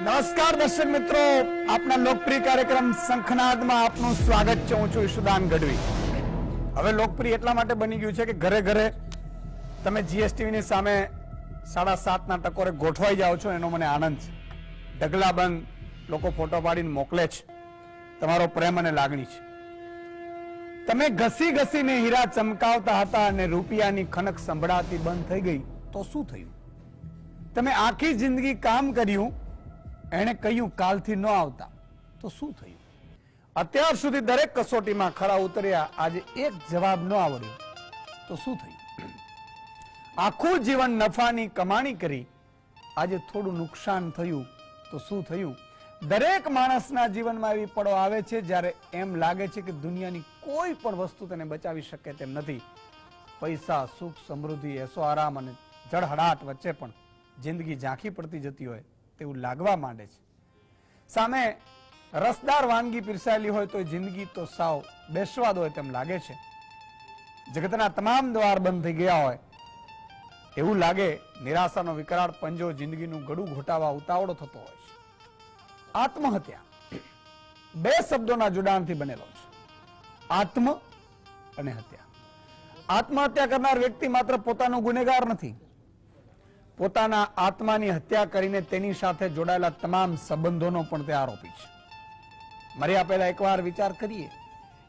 નમસ્કાર દર્શક મિત્રો, આપના લોકપ્રિય કાર્યક્રમ શંખનાદમાં આપનું સ્વાગત છે. હું છું ઈશુદાન ગઢવી. હવે લોકપ્રિય એટલા માટે બની ગયું છે કે ઘરે ઘરે તમે જીએસટીવીની સામે 7:30 ટકોરે ગોઠવાઈ જાઓ છો, એનો મને આનંદ છે. ઢગલાબંધ લોકો ફોટો પાડીને મોકલે છે, તમારો પ્રેમ અને લાગણી છે. તમે ઘસી ઘસીને હીરા ચમકાવતા હતા અને રૂપિયાની ખનક સંભળાતી બંધ થઈ ગઈ તો શું થયું? તમે આખી જિંદગી કામ કર્યું, એને કહ્યું કાલથી ન આવતા તો શું થયું? અત્યાર સુધી દરેક કસોટીમાં ખરા ઉતર્યા, આજે એક જવાબ ન આવડ્યો તો શું થયું? આખું જીવન નફાની કમાણી કરી, આજે થોડું નુકસાન થયું તો શું થયું? દરેક માણસના જીવનમાં એવી પળો આવે છે જ્યારે એમ લાગે છે કે દુનિયાની કોઈ પણ વસ્તુ તેને બચાવી શકે તેમ નથી. પૈસા, સુખ, સમૃદ્ધિ, એસો આરામ અને જળહળાટ વચ્ચે પણ જિંદગી ઝાંખી પડતી જતી હોય તેવું લાગવા માંડે છે. સામે રસદાર વાનગી પીરસાયેલી હોય તો જિંદગી તો સાવ બેસ્વાદ હોય તેમ લાગે છે. જગતના તમામ દ્વાર બંધ થઈ ગયા હોય એવું લાગે. નિરાશાનો વિકરાળ પંજો જિંદગીનું ગળું ઘોટાવા ઉતાવળો થતો હોય છે. આત્મહત્યા બે શબ્દોના જોડાણથી બનેલો છે, આત્મ અને હત્યા. આત્મહત્યા કરનાર વ્યક્તિ માત્ર પોતાનો ગુનેગાર નથી, પોતાના આત્માની હત્યા કરીને તેની સાથે જોડાયેલા તમામ સંબંધોનો પણ તે આરોપી છે. મર્યા પહેલા એકવાર વિચાર કરીએ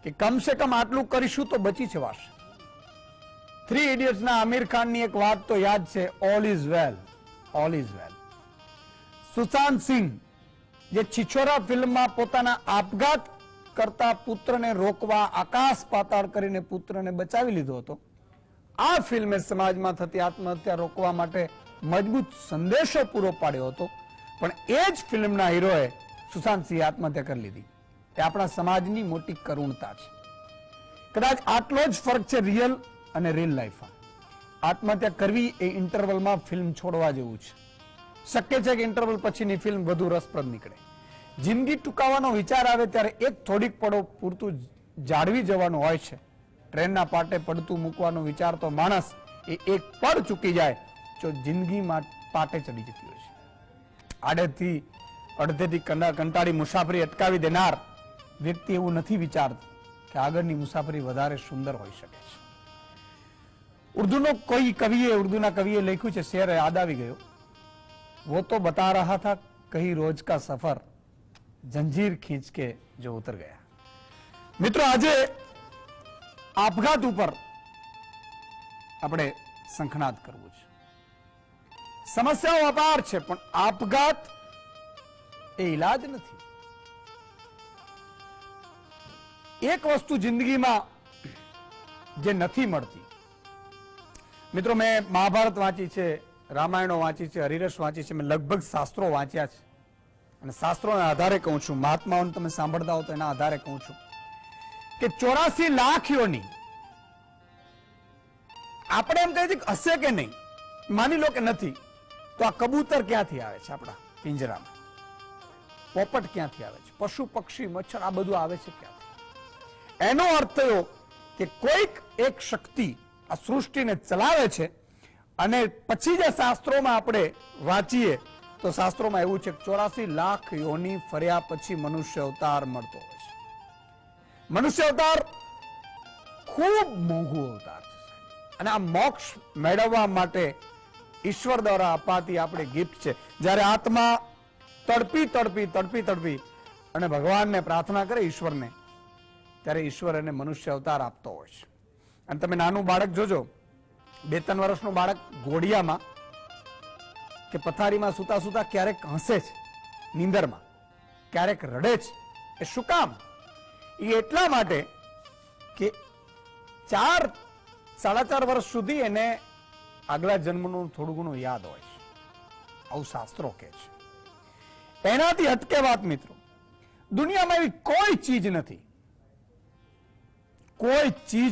કે કમસે કમ આટલું કરીશું તો બચી જવાશે. 3 ઇડિયટ્સના આમિર ખાનની એક વાત તો યાદ છે, all is well, all is well. Sushant Singh જે છિછોરા ફિલ્મમાં પોતાના આપઘાત કરતા પુત્રને રોકવા આકાશ પાતાળ કરીને પુત્રને બચાવી લીધો હતો, આ ફિલ્મે સમાજમાં થતી આત્મહત્યા રોકવા માટે મજબૂત સંદેશો પૂરો પાડ્યો હતો. પણ એ જ ફિલ્મના હીરોએ સુશાંત સિંહે આત્મહત્યા કરી લીધી. એ આપણા સમાજની મોટી કરુણતા છે. કદાચ આટલો જ ફરક છે રિયલ અને રીલ લાઈફમાં. આત્મહત્યા કરવી એ ઇન્ટરવલમાં ફિલ્મ છોડવા જેવું છે. શક્ય છે કે ઇન્ટરવલ પછીની ફિલ્મ વધુ રસપ્રદ નીકળે. જિંદગી ટૂંકાવાનો વિચાર આવે ત્યારે એક થોડીક પળો પૂરતું જાળવી જવાનું હોય છે. ટ્રેનના પાટે પડતું મૂકવાનો વિચાર તો માણસ એ એક પળ ચૂકી જાય જો જિંદગીમાં પાટે ચડી જતી હોય છે. આડેથી અડધેથી કંટાળી મુસાફરી અટકાવી દેનાર વ્યક્તિ એવું નથી વિચારતું કે આગળની મુસાફરી વધારે સુંદર હોઈ શકે છે. ઉર્દુના કવિએ લખ્યું છે, શેર યાદ આવી ગયો, वो तो बता रहा था कहीं रोज का सफर जंजीर खींच के जो उतर गया. મિત્રો, આજે આપઘાત ઉપર આપણે શંખનાદ કરવું છે. સમસ્યાઓ અપાર છે પણ આપઘાત એ ઈલાજ નથી. એક વસ્તુ જિંદગીમાં જે નથી મળતી, મિત્રો, મેં મહાભારત વાંચી છે, રામાયણો વાંચી છે, હરિરસ વાંચી છે, મેં લગભગ શાસ્ત્રો વાંચ્યા છે અને શાસ્ત્રોના આધારે કહું છું, મહાત્માઓને તમે સાંભળતા હો તો એના આધારે કહું છું કે 84 લાખ યોની. આપણે એમ કહીએ છીએ કે હશે કે નહીં, માની લો કે નથી, તો આ કબૂતર ક્યાંથી આવે છે આપણા પિંજરામાં? પોપટ ક્યાંથી આવે છે? પશુ, પક્ષી, મચ્છર, આ બધું આવે છે ક્યાંથી? એનો અર્થ થયો કે કોઈક એક શક્તિ આ સૃષ્ટિને ચલાવે છે. અને પછી જે શાસ્ત્રોમાં આપણે વાંચીએ તો શાસ્ત્રોમાં એવું છે કે 84 લાખ યોની ફર્યા પછી મનુષ્ય અવતાર મળતો હોય છે. મનુષ્ય અવતાર ખૂબ મોંઘું અવતાર છે અને આ મોક્ષ મેળવવા માટે ઈશ્વર દ્વારા અપાતી આપણે ગિફ્ટ છે. જ્યારે આત્મા તડપી અને ભગવાનને પ્રાર્થના કરે ઈશ્વરને, ત્યારે ઈશ્વર એને મનુષ્ય અવતાર આપતો હોય છે. અને તમે નાનું બાળક જોજો, 2-3 વર્ષનું બાળક ઘોડિયામાં કે પથારીમાં સુતા સુતા ક્યારેક હસે છે નીંદરમાં, ક્યારેક રડે છે. એ શું કામ? એ એટલા માટે કે 4-4.5 વર્ષ સુધી એને આગલા જન્મનું થોડું ઘણું યાદ હોય છે. આવું શાસ્ત્રો કહે છે. એનાથી હટકે વાત, મિત્રો, દુનિયામાં એવી કોઈ ચીજ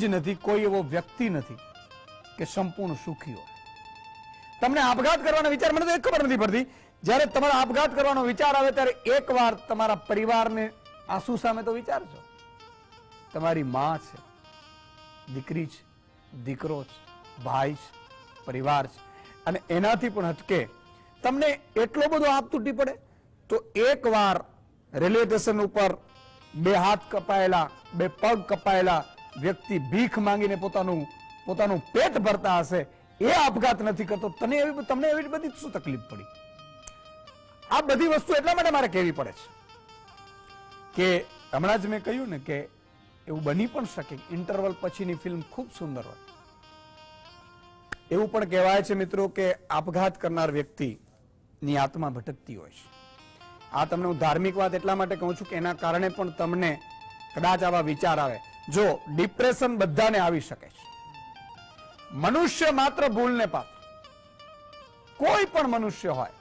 નથી, કોઈ એવો વ્યક્તિ નથી કે સંપૂર્ણ સુખી હોય. તમને આપઘાત કરવાનો વિચાર, મને તો એક ખબર નથી પડતી, જ્યારે તમારો આપઘાત કરવાનો વિચાર આવે ત્યારે એકવાર તમારા પરિવારને આંસુ સામે તો વિચારજો. તમારી માં છે, દીકરી છે, દીકરો છે, ભાઈ છે, પરિવાર છે, અને એનાથી પણ હટકે તમને એટલો બધો આપ તૂટી પડે, તો એકવાર રેલવે સ્ટેશન ઉપર 2 હાથ કપાયેલા 2 પગ કપાયેલા વ્યક્તિ ભીખ માંગીને પોતાનું પેટ ભરતા હશે, એ આપઘાત નથી કરતો, તમને એવી બધી શું તકલીફ પડી? આ બધી વસ્તુ એટલા માટે મારે કહેવી પડે છે કે હમણાં જ મેં કહ્યું ને કે એવું બની પણ શકે ઇન્ટરવલ પછીની ફિલ્મ ખૂબ સુંદર હોય. એવું પણ કહેવાય છે મિત્રો કે આપઘાત કરનાર વ્યક્તિની આત્મા ભટકતી હોય છે. આ તમને હું ધાર્મિક વાત એટલા માટે કહું છું કે એના કારણે પણ તમને કદાચ આવા વિચાર આવે. જો ડિપ્રેશન બધાને આવી શકે છે, મનુષ્ય માત્ર ભૂલને પાત્ર, કોઈ પણ મનુષ્ય હોય,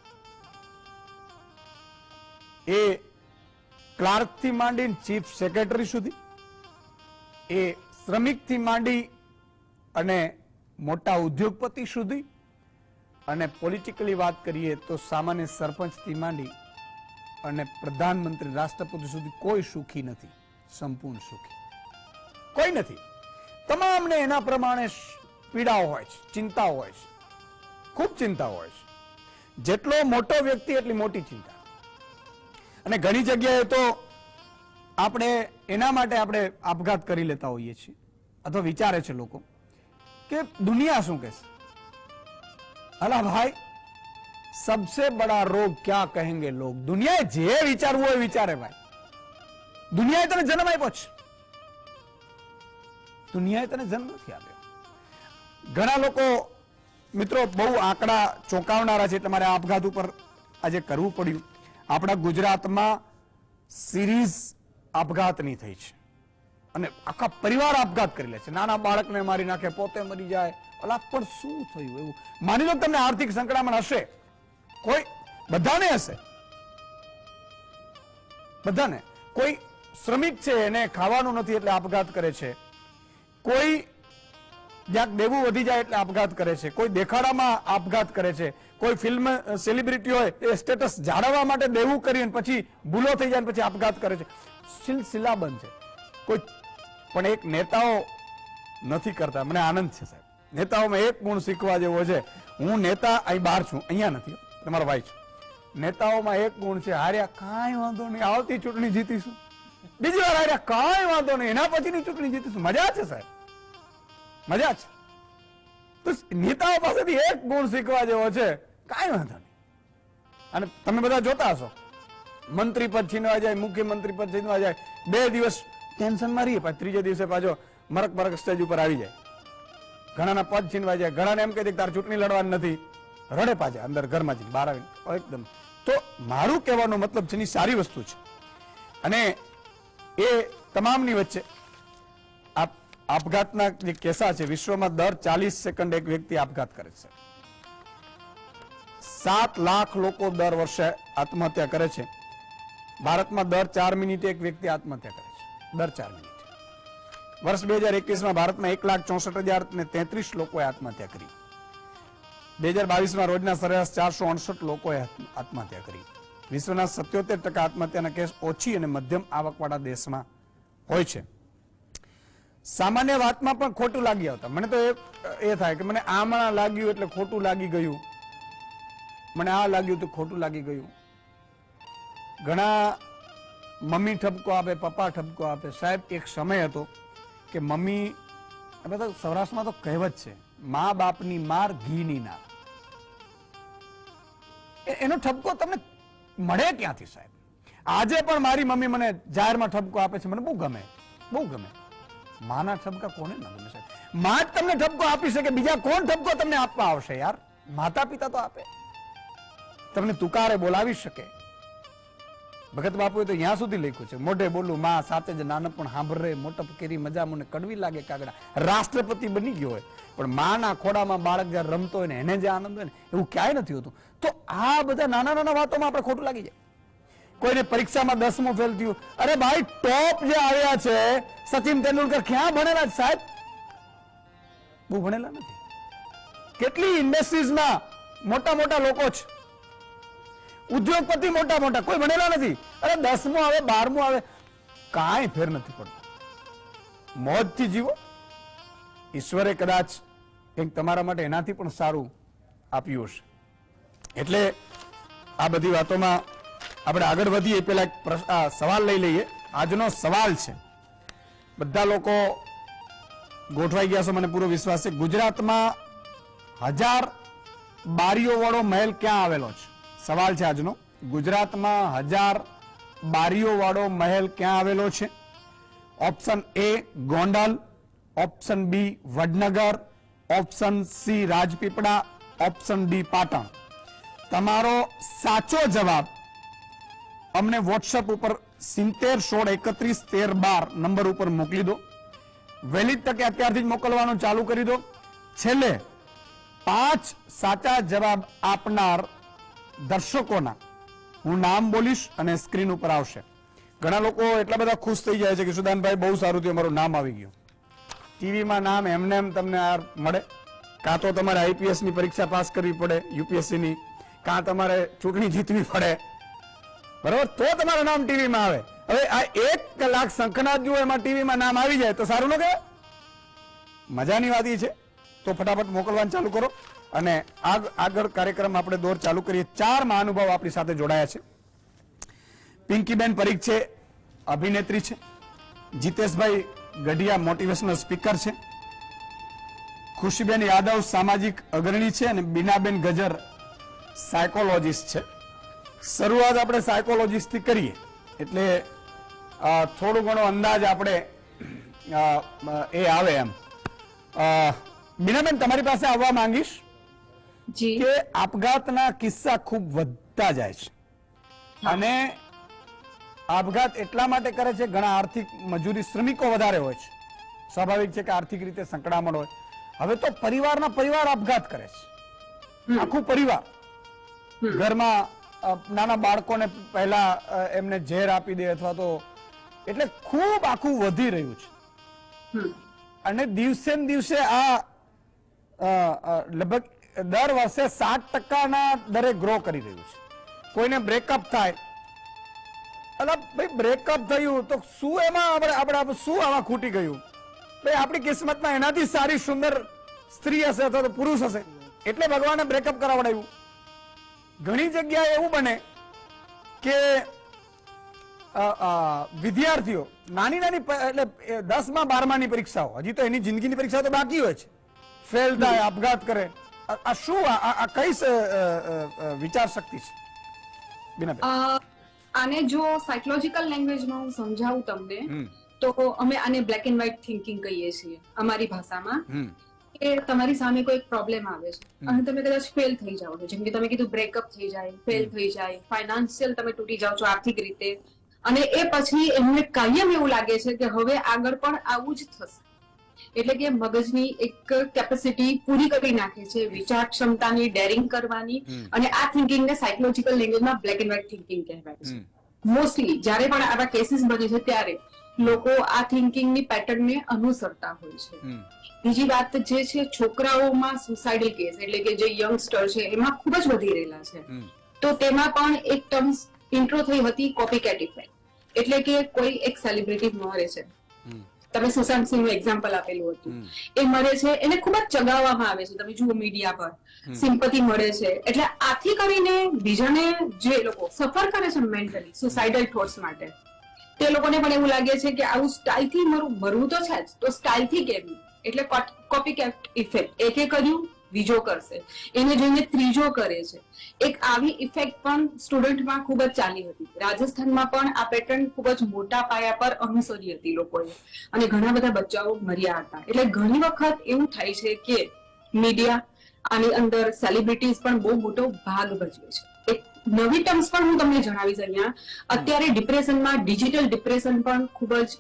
એ ક્લાર્ક થી માંડીને ચીફ સેક્રેટરી સુધી, એ શ્રમિક થી માંડી અને મોટા ઉદ્યોગપતિ સુધી, અને પોલિટિકલી વાત કરીએ તો સામાન્ય સરપંચ થી માંડી અને પ્રધાનમંત્રી રાષ્ટ્રપતિ સુધી કોઈ સુખી નથી, સંપૂર્ણ સુખી કોઈ નથી. તમામને એના પ્રમાણે પીડાઓ હોય છે, ચિંતાઓ હોય છે, ખૂબ ચિંતાઓ હોય છે. જેટલો મોટો વ્યક્તિ એટલી મોટી ચિંતા. અને ઘણી જગ્યાએ તો આપણે એના માટે આપણે આપઘાત કરી લેતા હોઈએ છીએ, અથવા વિચારે છે લોકો કે દુનિયા શું કહેશે. અલા ભાઈ, सबसे बड़ा रोग क्या कहेंगे लोग. દુનિયાએ જે વિચારવું હોય વિચારે ભાઈ. દુનિયાએ તને જન્મ આપ્યો છે, દુનિયાએ તને જન્મ નથી આપ્યો. ઘણા લોકો મિત્રો બહુ આંકડા ચોંકાવનારા છે, એટલે મારે આપઘાત ઉપર આજે કરવું પડ્યું. આપણા ગુજરાતમાં સિરીઝ આપઘાતની થઈ છે અને આખા પરિવાર આપઘાત કરી લે છે. નાના બાળકને મારી નાખે, પોતે મરી જાય. અલા પણ શું થયું એવું? માની લો તમને આર્થિક સંકળામણ હશે, કોઈ બધાને હશે, બધાને. કોઈ શ્રમિક છે એને ખાવાનું નથી એટલે આપઘાત કરે છે, કોઈ જ્યાં દેવું વધી જાય એટલે આપઘાત કરે છે, કોઈ દેખાડામાં આપઘાત કરે છે, કોઈ ફિલ્મ સેલિબ્રિટી હોય એ સ્ટેટસ જાળવવા માટે દેવું કરીને પછી ભૂલો થઈ જાય પછી આપઘાત કરે છે. સિલસિલાબંધ છે. કોઈ પણ એક નેતાઓ નથી કરતા. મને આનંદ છે સાહેબ, નેતાઓમાં એક ગુણ શીખવા જેવો છે. હું નેતા અહીં બહાર છું, અહીંયા નથી, તમારો ભાઈ છે. નેતાઓમાં એક ગુણ છે, હાર્યા કાંઈ વાંધો નહીં, આવતી ચૂંટણી જીતીશું. બીજી વાર હાર્યા કાંઈ વાંધો નહીં, એના પછીની ચૂંટણી જીતીશું. મજા છે સાહેબ, મજા છે. તો નેતાઓ પાસેથી એક ગુણ શીખવા જેવો છે, કાંઈ વાંધો નહીં. અને તમે બધા જોતા હશો, મંત્રી પદ છીનવા જાય, મુખ્યમંત્રી પદ છીનવા જાય, 2 દિવસ ટેન્શનમાં રહીએ, પછી ત્રીજે દિવસે પાછો મરક સ્ટેજ ઉપર આવી જાય. ઘણાના પદ છીનવા જાય, ઘણાને એમ કહી દે તારે ચૂંટણી લડવાની નથી, રડે પાછા અંદર ઘરમાં જઈને બહાર આવીને એકદમ. તો મારું કહેવાનો મતલબ છે, એની સારી વસ્તુ છે. અને એ તમામની વચ્ચે આપઘાતના જે કેસા છે, વિશ્વમાં દર 40 સેકન્ડ એક વ્યક્તિ આપઘાત કરે છે. 7 લાખ લોકો દર વર્ષે આત્મહત્યા કરે છે. ભારતમાં દર 4 મિનિટે એક વ્યક્તિ આત્મહત્યા કરે છે, દર 4 મિનિટે. વર્ષ 2021માં ભારતમાં 1,64,033 લોકોએ આત્મહત્યા કરી. 2022માં રોજના સરેરાશ 468 લોકોએ આત્મહત્યા કરી. વિશ્વના 77% આત્મહત્યાના કેસ ઓછી અને મધ્યમ આવકવાળા દેશમાં હોય છે. સામાન્ય વાતમાં પણ ખોટું લાગી આવતા. મને તો એ થાય કે મને આમાં લાગ્યું એટલે ખોટું લાગી ગયું, મને આ લાગ્યું તો ખોટું લાગી ગયું. ઘણા મમ્મી ઠપકો આપે, પપ્પા ઠપકો આપે. સાહેબ, એક સમય હતો કે મમ્મી, બધા સૌરાષ્ટ્રમાં તો કહેવત છે, મા બાપની માર ઘીની નાર. એનો ઠપકો તમને મળે ક્યાંથી સાહેબ? આજે પણ મારી મમ્મી મને જાહેરમાં ઠપકો આપે છે, મને બહુ ગમે, બહુ ગમે. માના ઠપકા કોને ના ગમે સાહેબ? માં જ તમને ઠપકો આપી શકે, બીજા કોણ ઠપકો તમને આપવા આવશે યાર? માતા પિતા તો આપે, તમને તુકારે બોલાવી શકે. ભગત બાપુએ તો ત્યાં સુધી લખ્યું છે, મોઢે બોલું માં સાથે જ નાનપણ સાંભળે, મોટપ કેરી મજા મને કડવી લાગે કાગડા. રાષ્ટ્રપતિ બની ગયો હોય પણ માના ખોડામાં બાળક જયારે રમતો હોય ને એને જે આનંદ હોય ને એવું ક્યાંય નથી હોતું. તો આ બધા નાના નાના વાતોમાં આપણે ખોટું લાગી જાય. કોઈને પરીક્ષામાં 10મું ફેલ થયું, અરે ભાઈ ટોપ જે આવ્યા છે સચિન તેંડુલકર ક્યાં ભણેલા છે સાહેબ? બહુ ભણેલા નથી. કેટલી ઇન્ડસ્ટ્રીઝમાં મોટા મોટા લોકો છે, ઉદ્યોગપતિ મોટા મોટા, કોઈ ભણેલા નથી. અરે 10મું આવે, 12મું આવે, કાંઈ ફેર નથી પડતો. મોજથી જીવો. ઈશ્વરે કદાચ કંઈક તમારા માટે એનાથી પણ સારું આપ્યું હશે. એટલે આ બધી વાતોમાં આપણે આગળ વધીએ પેલા એક સવાલ લઈ લઈએ. આજનો સવાલ છે, બધા લોકો ગોઠવાઈ ગયા છો મને પૂરો વિશ્વાસ છે. ગુજરાતમાં 1000 બારીઓ વાળો મહેલ ક્યાં આવેલો છે? સવાલ છે આજનો. ગુજરાતમાં 1000 બારીઓ વાળો મહેલ ક્યાં આવેલો છે? Option A Gondal, option B Vadnagar, option C Rajpipla, option D Patan. તમારો સાચો જવાબ અમને વોટ્સએપ ઉપર 7016311312 નંબર ઉપર મોકલી દો. વહેલી તકે અત્યારથી જ મોકલવાનું ચાલુ કરી દો. છેલ્લે 5 સાચા જવાબ આપનાર દર્શકોના હું નામ બોલીશ અને સ્ક્રીન ઉપર આવશે. ઘણા લોકો એટલા બધા ખુશ થઈ જાય છે કે સુદાનભાઈ બહુ સારું થયું, અમારું નામ આવી ગયું. ટીવીમાં નામ એમને એમ તમને મળે? કાં તો તમારે આઈપીએસ ની પરીક્ષા પાસ કરવી પડે, યુપીએસસી ની, કાં તમારે ચૂંટણી જીતવી પડે, બરાબર, તો તમારું નામ ટીવીમાં આવે. હવે આ 1 કલાક શંખનાદ જુઓ એમાં ટીવીમાં નામ આવી જાય તો સારું ન કહેવાય? મજાની વાત છે. તો ફટાફટ મોકલવાનું ચાલુ કરો અને આગળ કાર્યક્રમ આપણે દોર ચાલુ કરીએ. 4 મહાનુભાવ આપણી સાથે જોડાયા છે. પિંકીબેન પરીખ છે, અભિનેત્રી છે. જીતેશભાઈ ગઢિયા મોટિવેશનલ સ્પીકર છે. ખુશીબેન યાદવ સામાજિક અગ્રણી છે અને બીનાબેન ગજર સાયકોલોજીસ્ટ છે. શરૂઆત આપણે સાયકોલોજીસ્ટ થી કરીએ એટલે થોડો ઘણો અંદાજ આપણે એ આવે એમ. બીનાબેન તમારી પાસે આવવા માંગીશ કે આપઘાતના કિસ્સા ખૂબ વધતા જાય છે અને આપઘાત એટલા માટે કરે છે, ઘણા આર્થિક મજૂરી શ્રમિકો વધારે હોય છે, સ્વાભાવિક છે કે આર્થિક રીતે સંકળામણ હોય. હવે તો પરિવારના પરિવાર આપઘાત કરે છે, આખું પરિવાર. ઘરમાં નાના બાળકોને પહેલા એમને ઝેર આપી દે અથવા તો, એટલે ખૂબ આખું વધી રહ્યું છે અને દિવસે ને દિવસે આ લગભગ દર વર્ષે 7% દરે ગ્રો કરી રહ્યું છે. કોઈને બ્રેકઅપ થાય, ભાઈ બ્રેકઅપ થયું તો શું એમાં આપણે શું આમાં ખૂટી ગયું? ભાઈ આપણી કિસ્મતમાં એનાથી સારી સુંદર સ્ત્રી હશે અથવા તો પુરુષ હશે એટલે ભગવાને બ્રેકઅપ કરાવડાવ્યું. ઘણી જગ્યાએ એવું બને કે વિદ્યાર્થીઓ નાની એટલે 10મા 12માની પરીક્ષાઓ, હજી તો એની જિંદગીની પરીક્ષા તો બાકી હોય છે, ફેલ થાય, આપઘાત કરે. આ શું આ કઈ વિચાર શક્તિ છે બીનાબેન? આને જો સાયકોલોજીકલ લેંગ્વેજમાં હું સમજાવું તમને તો અમે આને બ્લેક એન્ડ વ્હાઇટ થિંકિંગ કહીએ છીએ અમારી ભાષામાં. કે તમારી સામે કોઈ પ્રોબ્લેમ આવે છે અને તમે કદાચ ફેલ થઈ જાઓ છો, જેમ કે તમે કીધું બ્રેકઅપ થઈ જાય, ફેલ થઈ જાય, ફાઇનાન્શિયલ તમે તૂટી જાઓ છો આર્થિક રીતે, અને એ પછી એમને કાયમ એવું લાગે છે કે હવે આગળ પણ આવું જ થશે. એટલે કે મગજની એક કેપેસિટી પૂરી કરી નાખે છે વિચાર ક્ષમતાની, ડેરિંગ કરવાની, અને આ થિંકિંગને સાયકોલોજીકલ લેંગ્વેજમાં બ્લેક એન્ડ વ્હાઇટ થિંકિંગ કહેવાય છે. મોસ્ટલી જ્યારે પણ આવા કેસીસ બને છે ત્યારે લોકો આ થિંકિંગની પેટર્નને અનુસરતા હોય છે. બીજી વાત જે છે, છોકરાઓમાં સુસાઇડલ કેસ એટલે કે જે યંગસ્ટર છે એમાં ખૂબ જ વધી રહેલા છે. તો તેમાં પણ એક ટર્મ ઇન્ટ્રો થઈ હતી કોપીકેટ ઇફેક્ટ, એટલે કે કોઈ એક સેલિબ્રિટી મરે છે, તમે સુશાંત સિંહનું એક્ઝામ્પલ આપેલું હતું, એ મરે છે, એને ખૂબ જ ચગાવવામાં આવે છે, તમે જુઓ મીડિયા પર, સિમ્પથી મળે છે, એટલે આથી કરીને બીજાને જે લોકો સફર કરે છે મેન્ટલી સુસાઇડલ થોટ્સ માટે, તે લોકોને પણ એવું લાગે છે કે આવું સ્ટાઇલથી મરવું તો છે જ, તો સ્ટાઇલથી કેમ? એટલે કોપીકેટ ઇફેક્ટ, એકે કર્યું બીજો કરશે, એને જોઈને ત્રીજો કરે છે. એક આવી ઇફેક્ટ પણ સ્ટુડન્ટમાં ખૂબ જ ચાલી હતી. રાજસ્થાનમાં પણ આ પેટર્ન ખૂબ જ મોટા પાયા પર અનુસરી હતી લોકોએ, અને ઘણા બધા બચ્ચાઓ મર્યા હતા. એટલે ઘણી વખત એવું થાય છે કે મીડિયા આની અંદર સેલિબ્રિટીઝ પણ બહુ મોટો ભાગ ભજવે છે. એક નવી ટર્મ્સ પણ હું તમને જણાવીશ અહીંયા. અત્યારે ડિપ્રેશનમાં ડિજિટલ ડિપ્રેશન પણ ખૂબ જ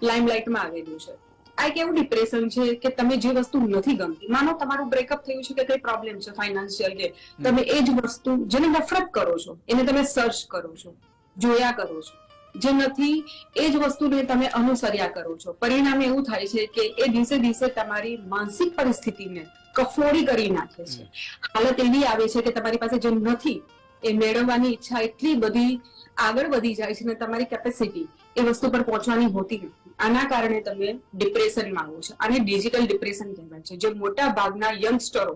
લાઇમલાઇટમાં આવેલું છે. આ એક એવું ડિપ્રેશન છે કે તમે જે વસ્તુ નથી ગમતી, માનો તમારું બ્રેકઅપ થયું છે કે કઈ પ્રોબ્લેમ છે ફાઇનાન્શિયલ, કે તમે એ જ વસ્તુ જેને નફરત કરો છો એને તમે સર્ચ કરો છો, જોયા કરો છો, જે નથી એ જ વસ્તુને તમે અનુસર્યા કરો છો. પરિણામે એવું થાય છે કે એ દિવસે દિવસે તમારી માનસિક પરિસ્થિતિને કફોડી કરી નાખે છે. હાલત એવી આવે છે કે તમારી પાસે જે નથી એ મેળવવાની ઈચ્છા એટલી બધી આગળ વધી જાય છે ને તમારી કેપેસિટી એ વસ્તુ પર પહોંચવાની હોતી નથી. આના કારણે તમે ડિપ્રેશનમાં આવો છો. આને ડિજિટલ ડિપ્રેશન કહેવાય છે, જે મોટા ભાગના યંગસ્ટરો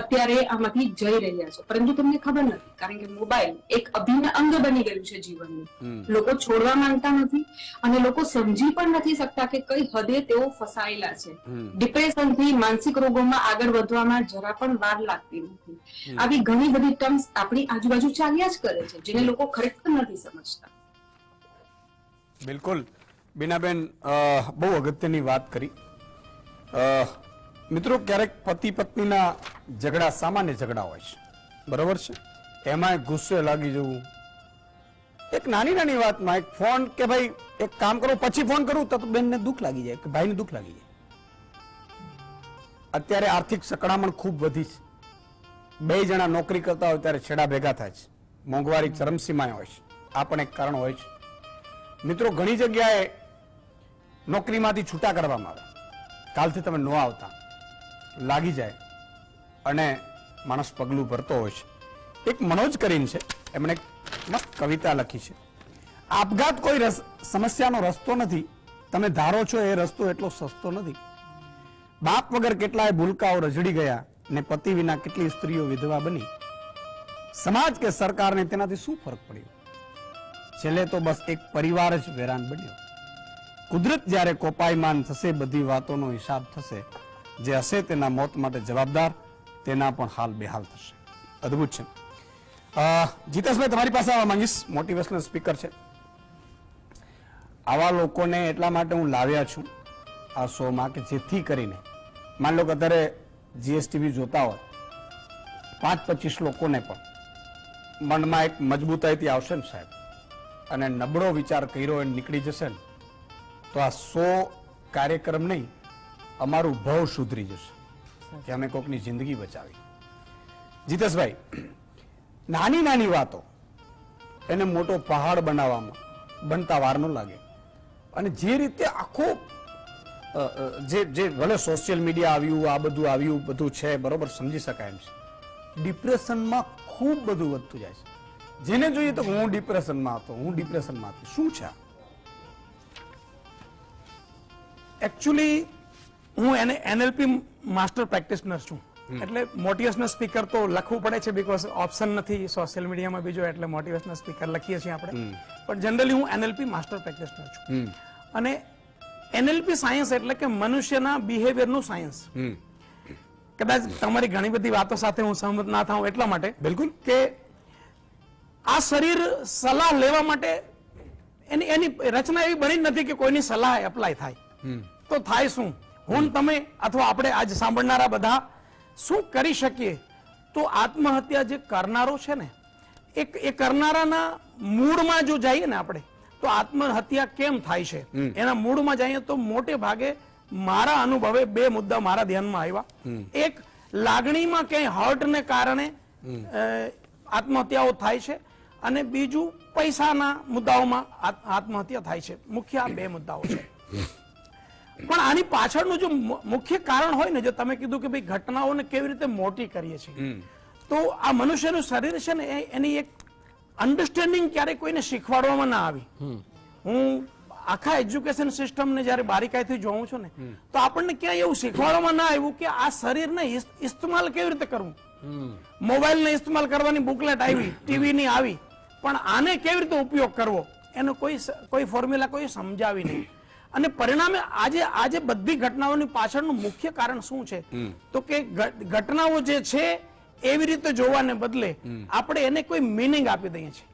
અત્યારે આમાંથી જઈ રહ્યા છે, પરંતુ તમને ખબર નથી, કારણ કે મોબાઈલ એક અભિન્ન અંગ બની ગયું છે જીવનનું. લોકો છોડવા માંગતા નથી અને લોકો સમજી પણ નથી શકતા કે કઈ હદે તેઓ ફસાયેલા છે. ડિપ્રેશન થી માનસિક રોગોમાં આગળ વધવામાં જરા પણ વાર લાગતી નથી. આવી ઘણી બધી ટર્મ્સ આપણી આજુબાજુ ચાલ્યા જ કરે છે, જેને લોકો ખરેખર નથી સમજતા. બિલકુલ બીનાબેન, બહુ અગત્યની વાત કરી. મિત્રો, ક્યારેક પતિ પત્નીના ઝઘડા સામાન્ય ઝઘડા હોય છે, બરોબર છે, એમાં ગુસ્સે લાગી જવું, એક નાની નાની વાતમાં એક ફોન કે ભાઈ એક કામ કરો પછી ફોન કરું તો બેનને દુઃખ લાગી જાય કે ભાઈને દુઃખ લાગી જાય. અત્યારે આર્થિક સકડામણ ખૂબ વધી છે. 2 જણા નોકરી કરતા હોય ત્યારે છેડા ભેગા થાય છે, મોંઘવારી ચરમસીમાએ હોય છે. આ પણ એક કારણ હોય છે. મિત્રો, ઘણી જગ્યાએ નોકરીમાંથી છૂટા કરવામાં આવે, કાલથી તમે ન આવતા લાગી જાય અને માણસ પગલું ભરતો હોય છે. એક મનોજ કરીને છે, એમણે એક મસ્ત કવિતા લખી છે. આપઘાત કોઈ સમસ્યાનો રસ્તો નથી, તમે ધારો છો એ રસ્તો એટલો સસ્તો નથી. બાપ વગર કેટલાય ભૂલકાઓ રજડી ગયા ને પતિ વિના કેટલી સ્ત્રીઓ વિધવા બની. સમાજ કે સરકારને તેનાથી શું ફરક પડ્યો? છેલ્લે તો બસ એક પરિવાર જ વેરાન બન્યો. કુદરત જ્યારે કોપાયમાન થશે, બધી વાતોનો હિસાબ થશે. જે હશે તેના મોત માટે જવાબદાર, તેના પણ હાલ બેહાલ થશે. અદભુત છે. જીતેશભાઈ, તમારી પાસે આવવા માંગીશ. મોટિવેશનલ સ્પીકર છે. આવા લોકોને એટલા માટે હું લાવ્યા છું આ શોમાં કે જેથી કરીને માન લો કે અત્યારે જીએસટીવી જોતા હોય 5-25 લોકોને પણ મનમાં એક મજબૂતાઈથી આવશે ને સાહેબ, અને નબળો વિચાર કર્યો એ નીકળી જશે ને, તો આ 100 કાર્યક્રમ નહીં, અમારું ભવ સુધરી જશે કે અમે કોકની જિંદગી બચાવી. જીતેશભાઈ, નાની નાની વાતો એને મોટો પહાડ બનાવવામાં બનતા વાર ન લાગે. અને જે રીતે આખો જે ભલે સોશિયલ મીડિયા આવ્યું, આ બધું આવ્યું, બધું છે, બરોબર, સમજી શકાય એમ છે. ડિપ્રેશનમાં ખૂબ બધું વધતું જાય છે. જેને જોઈએ તો હું ડિપ્રેશનમાં હતો, હું ડિપ્રેશનમાં હતો. શું છે? એકચ્યુઅલી હું એનએલપી માસ્ટર પ્રેક્ટિશનર છું, એટલે મોટિવેશનલ સ્પીકર તો લખવું પડે છે, બીકોઝ ઓપ્શન નથી સોશિયલ મીડિયામાં બીજો, એટલે મોટિવેશનલ સ્પીકર લખીએ છીએ આપણે. પણ જનરલી હું એનએલપી માસ્ટર પ્રેક્ટિશનર છું. અને એનએલપી સાયન્સ એટલે કે મનુષ્યના બિહેવિયરનું સાયન્સ. કદાચ તમારી ઘણી બધી વાતો સાથે હું સહમત ના થાઉં એટલા માટે, બિલકુલ, કે આ શરીર સલાહ લેવા માટે એની રચના એવી બની નથી કે કોઈની સલાહ એપ્લાય થાય. તો થાય શું? હું તમે અથવા આપણે આજ સાંભળનારા બધા શું કરી શકીએ? તો આત્મહત્યા જે કરનારો છે ને, એ કરનારાના મૂળમાં જો જઈએ ને આપણે, તો આત્મહત્યા કેમ થાય છે એના મૂળમાં જઈએ તો મોટે ભાગે મારા અનુભવે 2 મુદ્દા મારા ધ્યાનમાં આવ્યા. એક, લાગણીમાં ક્યાંય હર્ટને કારણે આત્મહત્યાઓ થાય છે, અને બીજું, પૈસાના મુદ્દાઓમાં આત્મહત્યા થાય છે. મુખ્ય આ 2 મુદ્દાઓ છે. પણ આની પાછળનું જો મુખ્ય કારણ હોય ને, જો તમે કીધું કે ભાઈ ઘટનાઓને કેવી રીતે મોટી કરીએ છીએ, તો આ મનુષ્યનું શરીર છે ને, એની એક અન્ડરસ્ટેન્ડિંગ ક્યારેય કોઈને શીખવાડવામાં ના આવી. હું આખા એજ્યુકેશન સિસ્ટમને જયારે બારીકાઈથી જોઉં છું ને, તો આપણને ક્યાંય એવું શીખવાડવામાં ના આવ્યું કે આ શરીરને ઇસ્તેમાલ કેવી રીતે કરવું. મોબાઈલને ઇસ્તેમાલ કરવાની બુકલેટ આવી, ટીવીની આવી, પણ આને કેવી રીતે ઉપયોગ કરવો એનો કોઈ ફોર્મ્યુલા કોઈ સમજાવી નહીં. અને પરિણામે આજે બધી ઘટનાઓની પાછળનું મુખ્ય કારણ શું છે? તો કે ઘટનાઓ જે છે એવી રીતે જોવાને બદલે આપણે એને કોઈ મિનિંગ આપી દઈએ છીએ.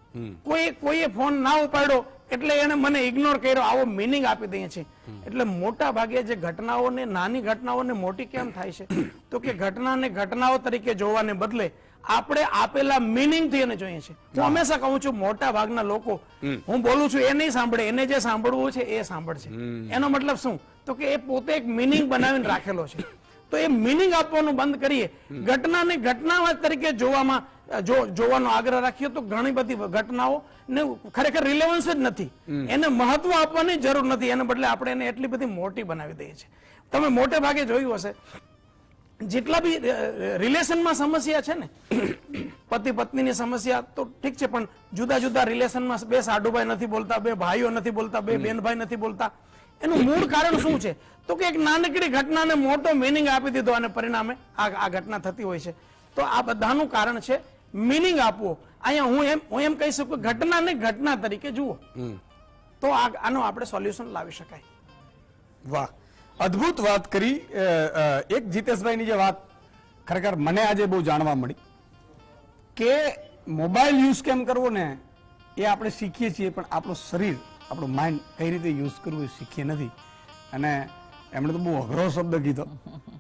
કોઈએ ફોન ના ઉપાડ્યો એટલે એને મને ઇગ્નોર કર્યો, આવો મિનિંગ આપી દઈએ છીએ. એટલે મોટા ભાગે જે ઘટનાઓને, નાની ઘટનાઓને મોટી કેમ થાય છે? તો કે ઘટનાને ઘટનાઓ તરીકે જોવાને બદલે આપણે આપેલા મિનિંગ થી એને જોઈએ છે. હું હંમેશા કહું છું, મોટા ભાગના લોકો હું બોલું છું એ નહીં સાંભળે, એને જે સાંભળવું છે એ સાંભળશે. એનો મતલબ શું? તો કે એ પોતે એક મિનિંગ બનાવીને રાખેલો છે. તો એ મિનિંગ આપવાનું બંધ કરીએ, ઘટનાને ઘટના તરીકે જોવાનો આગ્રહ રાખીએ, તો ઘણી બધી ઘટનાઓ ને ખરેખર રિલેવન્સ જ નથી, એને મહત્વ આપવાની જરૂર નથી. એને બદલે આપણે એને એટલી બધી મોટી બનાવી દઈએ છીએ. તમે મોટે ભાગે જોયું હશે, જેટલા બી રિલેશનમાં સમસ્યા છે ને, પતિ પત્નીની સમસ્યા તો ઠીક છે, પણ જુદા જુદા રિલેશનમાં બે સાડુભાઈ નથી બોલતા, બે ભાઈઓ નથી બોલતા, બે બેનભાઈ નથી બોલતા, એનું મૂળ કારણ શું છે? તો કે એક નાનકડી ઘટનાને મોટો મિનિંગ આપી દીધો અને પરિણામે આ ઘટના થતી હોય છે. તો આ બધાનું કારણ છે મિનિંગ આપવો. અહીંયા હું એમ કહી શકું ઘટનાને ઘટના તરીકે જુઓ, તો આનો આપણે સોલ્યુશન લાવી શકાય. વાહ, અદ્ભુત વાત કરી. એક જીતેશભાઈની જે વાત ખરેખર મને આજે બહુ જાણવા મળી કે મોબાઈલ યુઝ કેમ કરવો ને એ આપણે શીખીએ છીએ, પણ આપણું શરીર, આપણું માઇન્ડ કઈ રીતે યુઝ કરવું એ શીખીએ નથી. અને એમણે તો બહુ અઘરો શબ્દ કીધો,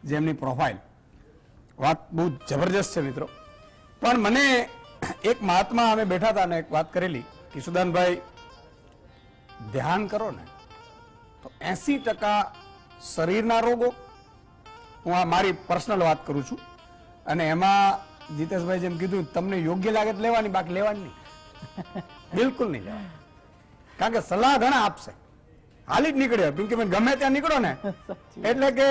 જે એમની પ્રોફાઇલ, વાત બહુ જબરજસ્ત છે મિત્રો. પણ મને એક મહાત્મા અમે બેઠા હતા અને એક વાત કરેલી કે સુદાનભાઈ, ધ્યાન કરો ને તો 80% શરીરના રોગો, હું આ મારી પર્સનલ વાત કરું છું, અને એમાં જીતેશભાઈ જેમ કીધું તમને યોગ્ય લાગે તો લેવાની, બાકી લેવાની નહીં, બિલકુલ નહીં લેવાની. કારણ કે સલાહ ઘણા આપશે, હાલી જ નીકળ્યો પિંકીબેન, ગમે ત્યાં નીકળો ને એટલે કે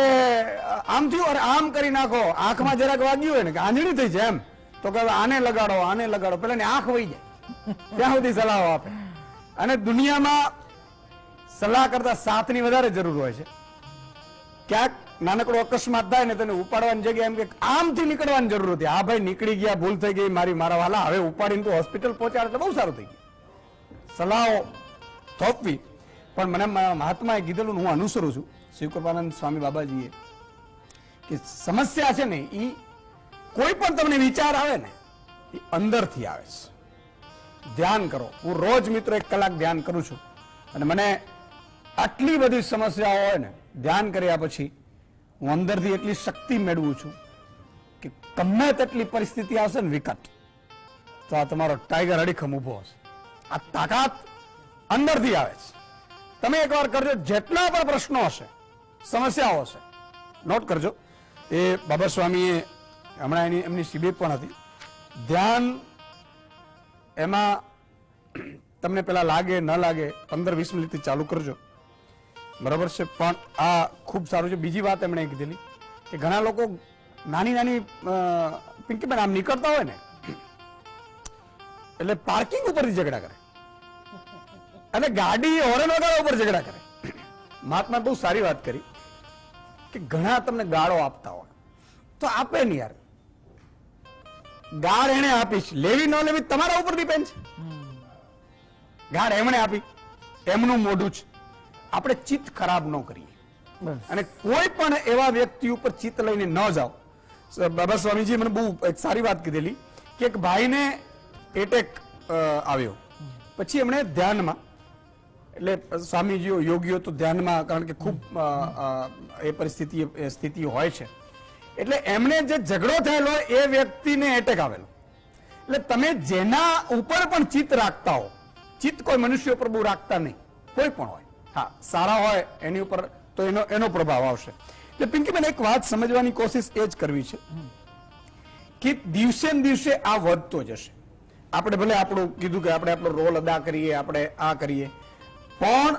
આમ થયું, અરે આમ કરી નાખો, આંખમાં જરાક વાગ્યું હોય ને કે આંધળી થઈ જાય એમ, તો કે આને લગાડો, આને લગાડો, પેલા ની આંખ વહી જાય, ત્યાં સુધી સલાહો આપે. અને દુનિયામાં સલાહ કરતા સાથની વધારે જરૂર હોય છે. ક્યાંક નાનકડો અકસ્માત થાય ને તેને ઉપાડવાની જગ્યાએ એમ કે આમથી નીકળવાની જરૂર હતી, હા ભાઈ નીકળી ગયા, ભૂલ થઈ ગઈ મારા વાલા, હવે ઉપાડીને તો હોસ્પિટલ પહોંચાડે એટલે બહુ સારું થઈ ગયું. સલાહો થોપવી. પણ મને મહાત્માએ કીધેલું હું અનુસરું છું, શિવકૃપાનંદ સ્વામી બાબાજીએ, કે સમસ્યા છે ને એ કોઈ પણ તમને વિચાર આવે ને એ અંદરથી આવે છે. ધ્યાન કરો. હું રોજ મિત્રો 1 કલાક ધ્યાન કરું છું, અને મને આટલી બધી સમસ્યાઓ હોય ને ધ્યાન કર્યા પછી હું અંદરથી એટલી શક્તિ મેળવું છું કે ગમે તેટલી પરિસ્થિતિ આવશે ને વિકટ, તો આ તમારો ટાઈગર અડીખમ ઉભો હશે. આ તાકાત અંદરથી આવે છે. તમે એકવાર કરજો, જેટલા પણ પ્રશ્નો હશે, સમસ્યાઓ હશે, નોટ કરજો. એ બાબા સ્વામીએ હમણાં એમની શિબિર પણ હતી. ધ્યાન એમાં તમને પેલા લાગે ન લાગે 15-20 મિનિટથી ચાલુ કરજો, બરાબર છે. પણ આ ખૂબ સારું છે. બીજી વાત એમણે કીધેલી કે ઘણા લોકો નાની નાની પિંકીબેન આમ નીકળતા હોય ને એટલે પાર્કિંગ ઉપરથી ઝઘડા કરે અને ગાડી હોર્ન વગાડવા ઉપર ઝઘડા કરે. મહાત્મા બહુ સારી વાત કરી કે ઘણા તમને ગાળો આપતા હોય તો આપે નહીં યાર, ગાળ એને આપી છે, લેવી ન લેવી તમારા ઉપર ડિપેન્ડ છે. ગાળ એમણે આપી, એમનું મોઢું છે. આપણે ચિત્ત ખરાબ ન કરીએ, અને કોઈ પણ એવા વ્યક્તિ ઉપર ચિત્ત લઈને ન જાઓ. બાબા સ્વામીજી મને બહુ એક સારી વાત કીધેલી કે એક ભાઈને એટેક આવ્યો, પછી એમણે ધ્યાનમાં, એટલે સ્વામીજીઓ યોગીઓ તો ધ્યાનમાં, કારણ કે ખૂબ એ સ્થિતિ હોય છે, એટલે એમને જે ઝઘડો થયેલો એ વ્યક્તિને એટેક આવેલો. એટલે તમે જેના ઉપર પણ ચિત્ત રાખતા હો, ચિત્ત કોઈ મનુષ્ય ઉપર બહુ રાખતા નહીં, કોઈ પણ હોય, હા સારા હોય એની ઉપર તો એનો પ્રભાવ આવશે. એટલે પિંકીબેન એક વાત સમજવાની કોશિશ એ જ કરવી છે કે દિવસે ને દિવસે આ વધતો જશે. આપણે ભલે આપણું કીધું કે આપણે આપણો રોલ અદા કરીએ, આપણે આ કરીએ, પણ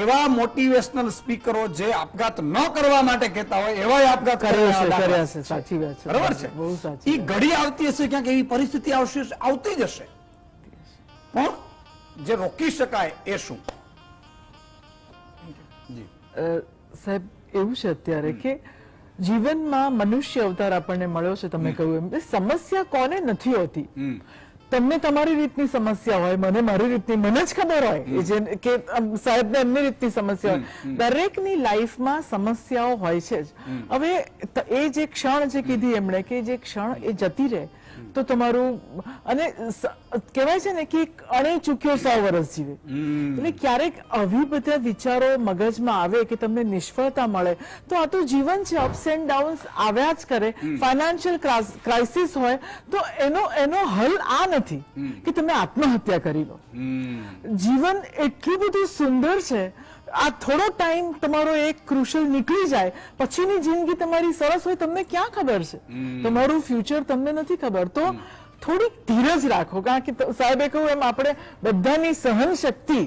એવા મોટિવેશનલ સ્પીકરો જે આપઘાત ન કરવા માટે કહેતા હોય એવા આપઘાત કર્યા છે. સાચી વાત છે, બરાબર છે. બહુ સાચી. એ ઘડી આવતી હશે, ક્યાંક એવી પરિસ્થિતિ આવશે, આવતી જ હશે, પણ જે રોકી શકાય એ શું? સાહેબ એવું છે અત્યારે કે જીવનમાં મનુષ્ય અવતાર આપણને મળ્યો છે, તમે કહ્યું એમ, સમસ્યા કોને નથી હોતી. તમને તમારી રીતની સમસ્યા હોય, મને મારી રીતની, મને જ ખબર હોય કે સાહેબને એમની રીતની સમસ્યા હોય. દરેકની લાઈફમાં સમસ્યાઓ હોય છે જ. હવે એ જે ક્ષણ જે કીધી એમણે કે જે ક્ષણ એ જતી રહે તો તમારું, અને કહેવાય છે ને કે અણે ચૂક્યો 100 વર્ષ જીવે. એટલે ક્યારેક આવી બધા વિચારો મગજમાં આવે કે તમને નિષ્ફળતા મળે તો આ તો જીવન છે, અપ્સ એન્ડ ડાઉન્સ આવ્યા જ કરે. ફાઇનાન્શિયલ ક્રાઇસિસ હોય તો એનો હલ આ નથી કે તમે આત્મહત્યા કરી લો. જીવન એટલું બધું સુંદર છે. આ થોડો ટાઈમ તમારો એક ક્રુશલ નીકળી જાય પછીની જિંદગી તમારી સરસ હોય, તમને ક્યાં ખબર છે? તમારું ફ્યુચર તમને નથી ખબર. તો થોડીક ધીરજ રાખો, કારણ કે સાહેબે કહ્યું એમ આપણે બધાની સહન શક્તિ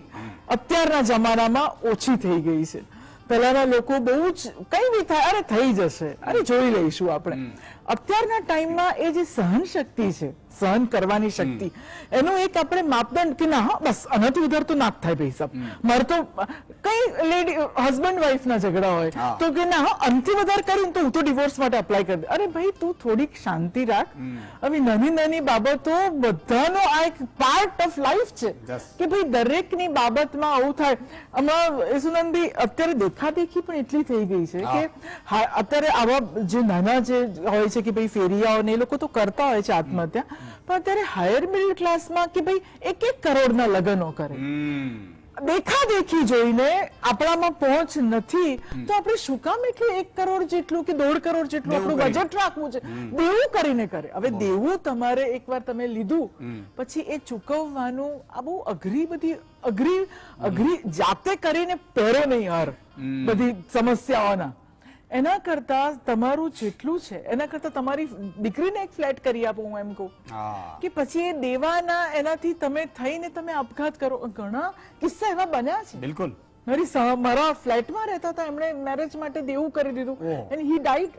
અત્યારના જમાનામાં ઓછી થઈ ગઈ છે. પહેલાના લોકો બહુ જ કઈ બી થાય, અરે થઈ જશે, અરે જોઈ લઈશું આપણે. અત્યારના ટાઈમમાં એ જે સહન શક્તિ છે, સહન કરવાની શક્તિ, એનો એક આપણે માપદંડ કે ના હા બસ આનાથી વધારે તો ના જ થાય ભાઈ સાહેબ, મારે તો કઈ લેડી હસબન્ડ વાઈફ ના ઝઘડા હોય તો કે ના હા આનાથી વધારે કરીને તો હું તો ડિવોર્સ માટે અપ્લાય કરી દે. અરે ભાઈ તું થોડીક શાંતિ રાખ. હવે નાની નાની બાબતો બધાનો આ એક પાર્ટ ઓફ લાઈફ છે કે ભાઈ દરેકની બાબતમાં આવું થાય. હમણાં યશુનંદભાઈ અત્યારે દેખાદેખી પણ એટલી થઈ ગઈ છે કે અત્યારે આવા જે નાના જે હોય છે કે ભાઈ ફેરિયાઓ ને એ લોકો તો કરતા હોય છે આત્મહત્યા, પણ અત્યારે હાયર મિડલ ક્લાસમાં કે ભાઈ 1-1 કરોડના લગ્નો કરે. દેખાદેખી જોઈને આપણામાં પહોંચ નથી તો આપણે શું કામ એટલું 1 કરોડ જેટલું કે 1.5 કરોડ જેટલું આપણું બજેટ રાખવું છે? દેવું કરીને કરે. હવે દેવું તમારે એકવાર તમે લીધું પછી એ ચૂકવવાનું આ બહુ અઘરી જાતે કરીને પહેરો નહીં હાર બધી સમસ્યાઓના. એના કરતા તમારું જેટલું છે એના કરતા તમારી દીકરીને એક ફ્લેટ કરી આપો, હું એમ કહું કે પછી એ દેવાના એનાથી તમે થઈને તમે આપઘાત કરો. ઘણા કિસ્સા એવા બન્યા છે. બિલકુલ. મારા ફ્લેટમાં રહેતા હતા, એમણે મેરેજ માટે દેવું કરી દીધું એન્ડ હી ડાઈડ,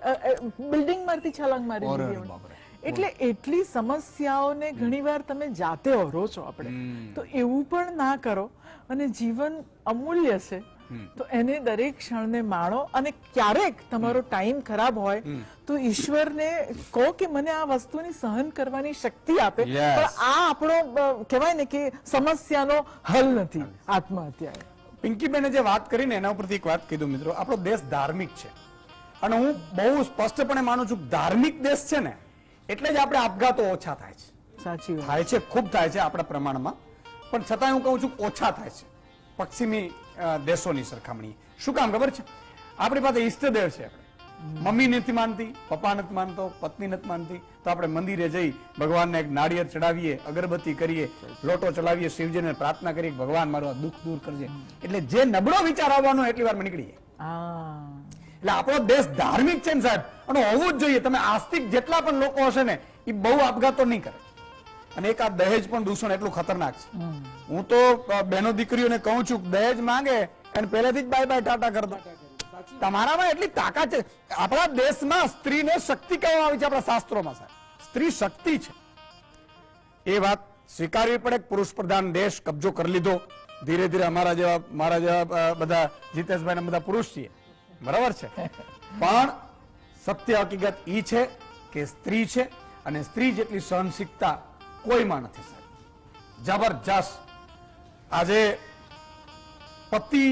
બિલ્ડિંગ માંથી છલાંગ મારી દીધી. એટલે એટલી સમસ્યાઓને ઘણીવાર તમે જાતે ઓરો છો. આપણે તો એવું પણ ના કરો. અને જીવન અમૂલ્ય છે તો એને દરેક ક્ષણને માણો. અને ક્યારેક તમારો ટાઈમ ખરાબ હોય તો ઈશ્વરને કહો કે મને આ વસ્તુની સહન કરવાની શક્તિ આપે. પણ આ આપણો કહેવાય ને કે સમસ્યાનો હલ નથી આત્મહત્યા. પિંકીબેને જે વાત કરીને એના ઉપરથી એક વાત કીધું મિત્રો, આપણો દેશ ધાર્મિક છે અને હું બહુ સ્પષ્ટપણે માનું છું ધાર્મિક દેશ છે ને એટલે જ આપણે આપઘાતો ઓછા થાય છે. સાચી વાત થાય છે, ખૂબ થાય છે આપણા પ્રમાણમાં, પણ છતાં હું કહું છું ઓછા થાય છે પશ્ચિમી દેશોની સરખામણીએ. શું કામ ખબર છે? આપણી પાસે ઈષ્ટદેવ છે. આપણે મમ્મી નથી માનતી, પપ્પા નથી માનતો, પત્ની નથી માનતી, તો આપણે મંદિરે જઈ ભગવાનને એક નાળિયેર ચડાવીએ, અગરબત્તી કરીએ, લોટો ચલાવીએ, શિવજીને પ્રાર્થના કરીએ ભગવાન મારું આ દુઃખ દૂર કરજે. એટલે જે નબળો વિચાર આવવાનો એટલી વારમાં નીકળી જાય. એટલે આપણો દેશ ધાર્મિક છે ને સાહેબ, અને હોવું જ જોઈએ. તમે આસ્તિક જેટલા પણ લોકો હશે ને એ બહુ આપઘાતો નહીં કરે. અને એક આ દહેજ પણ દૂષણ એટલું ખતરનાક છે. હું તો બહેનો દીકરીઓને કહું છું દહેજ માંગે અને પહેલેથી જ બાય બાય ટાટા કરતા. તમારામાં એટલી તાકાત છે. આપણા દેશમાં સ્ત્રીને શક્તિ કહેવામાં આવી છે. આપણા શાસ્ત્રોમાં સાહેબ સ્ત્રી શક્તિ છે. એ વાત સ્વીકારવી પડે. પુરુષ પ્રધાન દેશ કબજો કરી લીધો ધીરે ધીરે. મારા જેવા બધા જીતેશભાઈ બધા પુરુષ છીએ, બરાબર છે, પણ સત્ય હકીકત ઈ છે કે સ્ત્રી છે અને સ્ત્રી જેટલી સહનશીલતા કોઈમાં નથી સાહેબ. જબરજસ્ત. આજે પતિ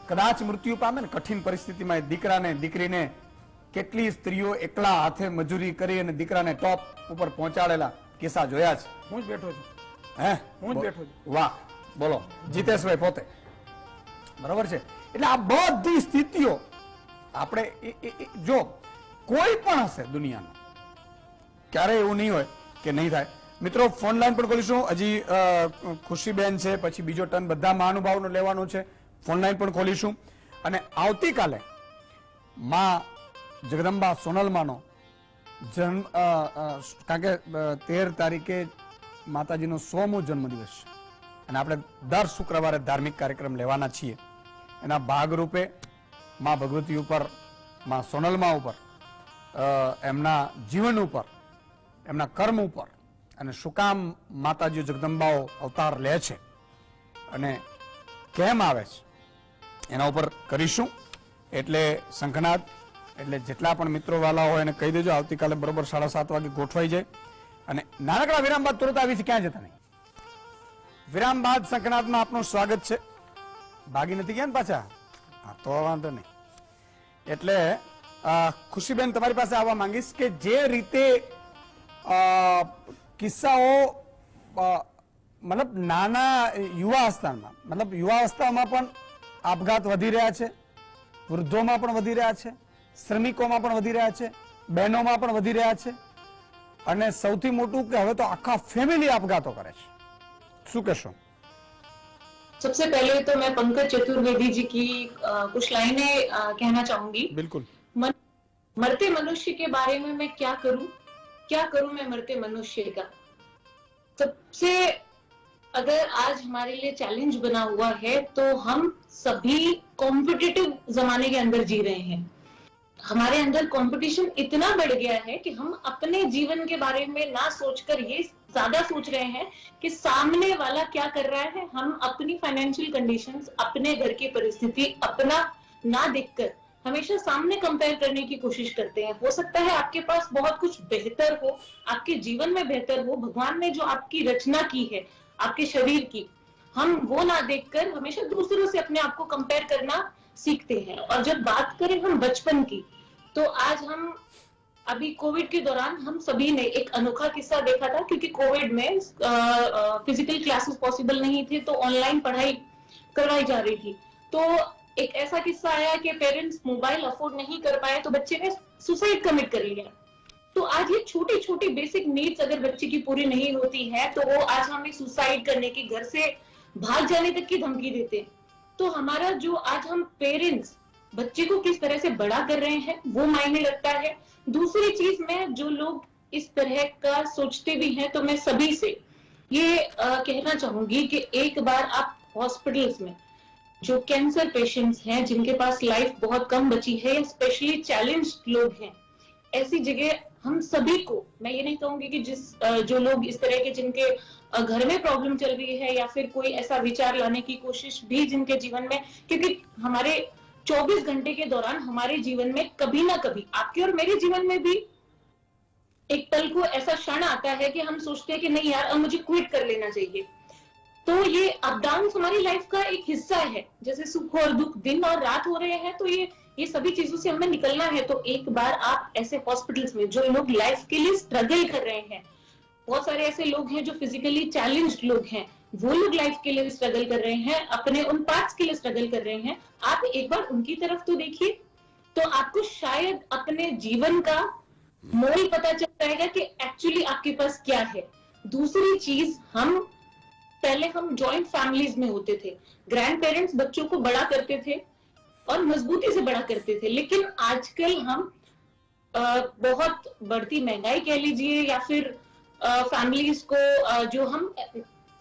કદાચ મૃત્યુ પામે ને કઠિન પરિસ્થિતિમાં દીકરાને દીકરીને કેટલી સ્ત્રીઓ એકલા હાથે મજૂરી કરી અને દીકરાને ટોપ ઉપર પહોંચાડેલા કિસ્સા જોયા છે. હું જ બેઠો છું. હું જ બેઠો છું. વાહ, બોલો જીતેશભાઈ પોતે, બરાબર છે. એટલે આ બધી સ્થિતિઓ આપણે જો કોઈ પણ હશે દુનિયામાં ક્યારે એવું નહીં હોય કે નહીં થાય. મિત્રો ફોન લાઈન પણ ખોલીશું. હજી ખુશીબેન છે, પછી બીજો ટર્ન બધા મહાનુભાવનો લેવાનું છે. ફોન લાઈન પણ ખોલીશું. અને આવતીકાલે માં જગદંબા સોનલમાનો જન્મ, કારણ કે 13 તારીખે માતાજીનો 100મો જન્મદિવસ છે અને આપણે દર શુક્રવારે ધાર્મિક કાર્યક્રમ લેવાના છીએ. એના ભાગરૂપે માં ભગવતી ઉપર, માં સોનલમા ઉપર, એમના જીવન ઉપર, એમના કર્મ ઉપર અને શું કામ માતાજી જગદંબાઓ અવતાર લે છે અને કેમ આવે છે એના ઉપર કરીશું. એટલે શંખનાદ, એટલે જેટલા પણ મિત્રો વાલા હોય એને કહી દેજો આવતીકાલે બરોબર 7:30 વાગે ગોઠવાઈ જાય. અને નાનકડા વિરામ બાદ તુરંત આવી છે, ક્યાં જતા નહીં. વિરામ બાદ શંખનાદમાં આપનું સ્વાગત છે. ભાગી નથી ગયા ને પાછા? હા, તો વાંધો નહીં. એટલે ખુશીબેન તમારી પાસે આવવા માંગીશ કે જે રીતે કિસ્સાઓ મતલબ નાના યુવાવસ્થામાં, મતલબ યુવાવસ્થામાં પણ આપઘાત વધી રહ્યા છે, વૃદ્ધોમાં પણ વધી રહ્યા છે, શ્રમિકોમાં પણ વધી રહ્યા છે, બહેનોમાં પણ વધી રહ્યા છે, અને સૌથી મોટું કે હવે તો આખા ફેમિલી આપઘાતો કરે છે. શું કહેશો? सबसे पहले तो मैं पंकज चतुर्वेदी जी की कुछ लाइनें कहना चाहूंगी. बिल्कुल. मरते मनुष्य के बारे में मैं क्या करूं मैं मरते मनुष्य का. सबसे अगर आज हमारे लिए चैलेंज बना हुआ है तो हम सभी कॉम्पिटिटिव जमाने के अंदर जी रहे हैं. हमारे अंदर कंपटीशन इतना बढ़ गया है कि हम अपने जीवन के बारे में ना सोचकर ये ज्यादा सोच रहे हैं कि सामने वाला क्या कर रहा है। हम अपनी फाइनेंशियल कंडीशंस, अपने घर की परिस्थिति अपना ना देखकर हमेशा सामने कंपेयर करने की कोशिश करते हैं। हो सकता है आपके पास बहुत कुछ बेहतर हो, आपके जीवन में बेहतर हो, भगवान ने जो आपकी रचना की है आपके शरीर की, हम वो ना देखकर हमेशा दूसरों से अपने आप को कंपेयर करना सीखते हैं। और जब बात करें हम बचपन की, तो आज हम अभी कोविड के दौरान हम सभी ने एक अनोखा किस्सा देखा था, क्योंकि कोविड में फिजिकल क्लासेस पॉसिबल नहीं थे, तो ऑनलाइन पढ़ाई करवाई जा रही थी। तो एक ऐसा किस्सा आया कि पेरेंट्स मोबाइल अफोर्ड नहीं कर पाए, तो बच्चे ने सुसाइड कमिट कर लिया। तो आज ये छोटी छोटी बेसिक नीड्स अगर बच्चे की पूरी नहीं होती है, तो वो आज हमें सुसाइड करने की, घर से भाग जाने तक की धमकी देते हैं। तो हमारा जो आज हम पेरेंट्स बच्चे को किस तरह से बड़ा कर रहे हैं वो मायने रखता है। दूसरी चीज में, जो लोग इस तरह का सोचते भी हैं, तो मैं सभी से ये कहना चाहूंगी कि एक बार आप हॉस्पिटल्स में जो कैंसर पेशेंट्स हैं, जिनके पास लाइफ बहुत कम बची है, या स्पेशली चैलेंज्ड लोग हैं, ऐसी जगह हम सभी को, मैं ये नहीं कहूंगी कि जो लोग इस तरह के जिनके घर में प्रॉब्लम चल रही है, या फिर कोई ऐसा विचार लाने की कोशिश भी जिनके जीवन में, क्योंकि हमारे 24 घंटे के दौरान हमारे जीवन में कभी ना कभी, आपके और मेरे जीवन में भी एक पल को ऐसा क्षण आता है कि हम सोचते हैं कि नहीं यार, अब मुझे क्विट कर लेना चाहिए। तो ये अप डाउन हमारी लाइफ का एक हिस्सा है, जैसे सुख और दुख, दिन और रात हो रहे हैं, तो ये सभी चीजों से हमें निकलना है। तो एक बार आप ऐसे हॉस्पिटल्स में जो लोग लाइफ के लिए स्ट्रगल कर रहे हैं, बहुत सारे ऐसे लोग हैं जो फिजिकली चैलेंज्ड लोग हैं, वो लोग लाइफ के लिए स्ट्रगल कर रहे हैं, अपने उन पार्ट्स के लिए स्ट्रगल कर रहे हैं, आप एक बार उनकी तरफ तो देखिए, तो आपको शायद अपने जीवन का मोल पता चल जाएगा कि एक्चुअली आपके पास क्या है। दूसरी चीज, पहले हम जॉइंट फैमिलीज में होते थे, ग्रैंड पेरेंट्स बच्चों को बड़ा करते थे और मजबूती से बड़ा करते थे, लेकिन आजकल हम बहुत बढ़ती महंगाई कह लीजिए, या फिर फैमिलीज को जो हम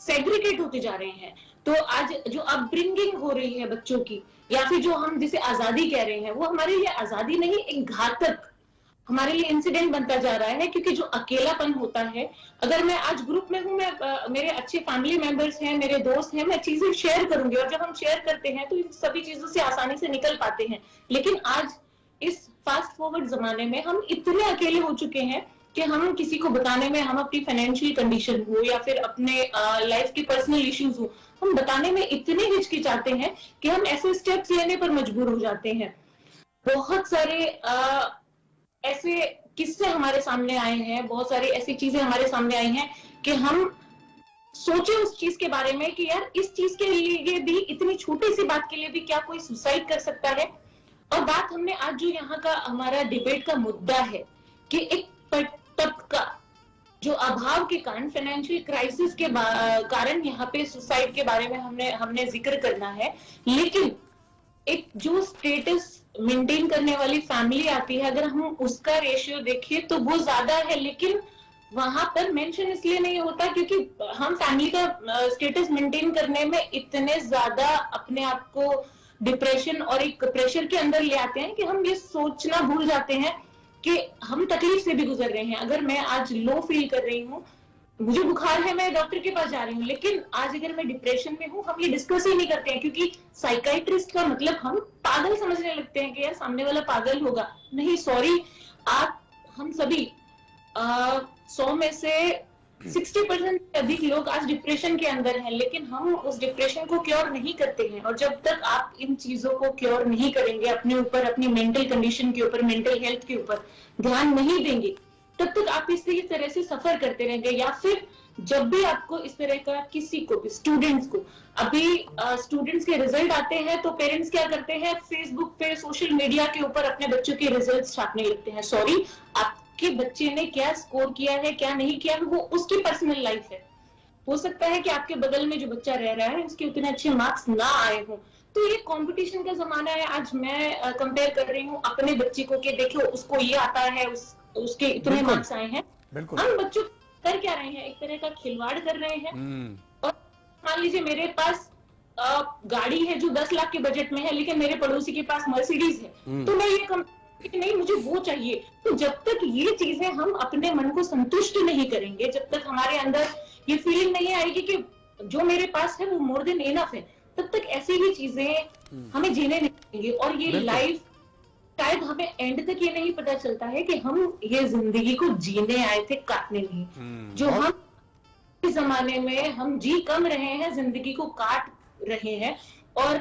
सेग्रीगेट होते जा रहे हैं, तो आज जो अपब्रिंगिंग हो रही है बच्चों की, या फिर जो हम जिसे आजादी कह रहे हैं, वो हमारे लिए आजादी नहीं, एक घातक हमारे लिए इंसिडेंट बनता जा रहा है। क्योंकि जो अकेलापन होता है, अगर मैं आज ग्रुप में हूं, मेरे अच्छे फैमिली मेंबर्स हैं, मेरे दोस्त हैं, मैं चीजें शेयर करूंगी, और जब हम शेयर करते हैं तो इन सभी चीजों से आसानी से निकल पाते हैं। लेकिन आज इस फास्ट फॉरवर्ड जमाने में हम इतने अकेले हो चुके हैं कि हम किसी को बताने में, हम अपनी फाइनेंशियल कंडीशन हो या फिर अपने लाइफ के पर्सनल इश्यूज हो, हम बताने में इतने हिचकिचाते हैं कि हम ऐसे स्टेप्स लेने पर मजबूर हो जाते हैं। बहुत सारे ऐसे किस्से हमारे सामने आए हैं, बहुत सारी ऐसी चीजें हमारे सामने आई हैं कि हम सोचे उस चीज के बारे में कि यार, इस चीज के लिए भी, इतनी छोटी सी बात के लिए भी क्या कोई सुसाइड कर सकता है। और बात हमने आज जो यहाँ का हमारा डिबेट का मुद्दा है कि एक तबका जो अभाव के कारण, फाइनेंशियल क्राइसिस के कारण यहाँ पे सुसाइड के बारे में हमने जिक्र करना है। लेकिन एक जो स्टेटस मेंटेन करने वाली फैमिली आती है, अगर हम उसका रेशियो देखें तो वो ज्यादा है, लेकिन वहां पर मेंशन इसलिए नहीं होता क्योंकि हम फैमिली का स्टेटस मेंटेन करने में इतने ज्यादा अपने आप को डिप्रेशन और एक प्रेशर के अंदर ले आते हैं कि हम ये सोचना भूल जाते हैं कि हम तकलीफ से भी गुजर रहे हैं। अगर मैं आज लो फील कर रही हूँ, मुझे बुखार है, मैं डॉक्टर के पास जा रही हूँ, लेकिन आज अगर मैं डिप्रेशन में हूँ, हम ये डिस्कस ही नहीं करते हैं, क्योंकि साइकाइट्रिस्ट का मतलब हम पागल समझने लगते हैं कि यार सामने वाला पागल होगा। नहीं, सॉरी, हम सभी 100 में से 60% से अधिक लोग आज डिप्रेशन के अंदर हैं, लेकिन हम उस डिप्रेशन को क्योर नहीं करते हैं। और जब तक आप इन चीजों को क्योर नहीं करेंगे, अपने ऊपर, अपनी मेंटल कंडीशन के ऊपर, मेंटल हेल्थ के ऊपर ध्यान नहीं देंगे, तब तक आप इस तरह से सफर करते रहेंगे। या फिर जब भी आपको इस तरह का किसी को भी, स्टूडेंट्स को, अभी स्टूडेंट्स के रिजल्ट आते हैं तो पेरेंट्स क्या करते हैं, फेसबुक पे, सोशल मीडिया के ऊपर अपने बच्चों के रिजल्ट छापने लगते हैं। सॉरी, आपके बच्चे ने क्या स्कोर किया है, क्या नहीं किया है, वो उसकी पर्सनल लाइफ है। हो सकता है कि आपके बगल में जो बच्चा रह रहा है उसके उतने अच्छे मार्क्स ना आए हों। तो ये कंपटीशन का जमाना है। आज मैं कंपेयर कर रही हूँ अपने बच्चे को कि देखो उसको ये आता है, उसके इतने मार्क्स आए हैं। हम बच्चों कर क्या रहे हैं, एक तरह का खिलवाड़ कर रहे हैं। और मान लीजिए मेरे पास गाड़ी है जो 10 लाख के बजट में है, लेकिन मेरे पड़ोसी के पास मर्सिडीज है, तो मैं ये कि नहीं मुझे वो चाहिए। तो जब तक ये चीजें हम अपने मन को संतुष्ट नहीं करेंगे, जब तक हमारे अंदर ये फीलिंग नहीं आएगी कि जो मेरे पास है वो मोर देन इनफ है, तब तक ऐसी ही चीजें हमें जीने नहीं देंगे। और ये लाइफ शायद हमें एंड तक ये नहीं पता चलता है कि हम ये जिंदगी को जीने आए थे, काटने नहीं। जो हम इस जमाने में हम जी कम रहे हैं, जिंदगी को काट रहे हैं, और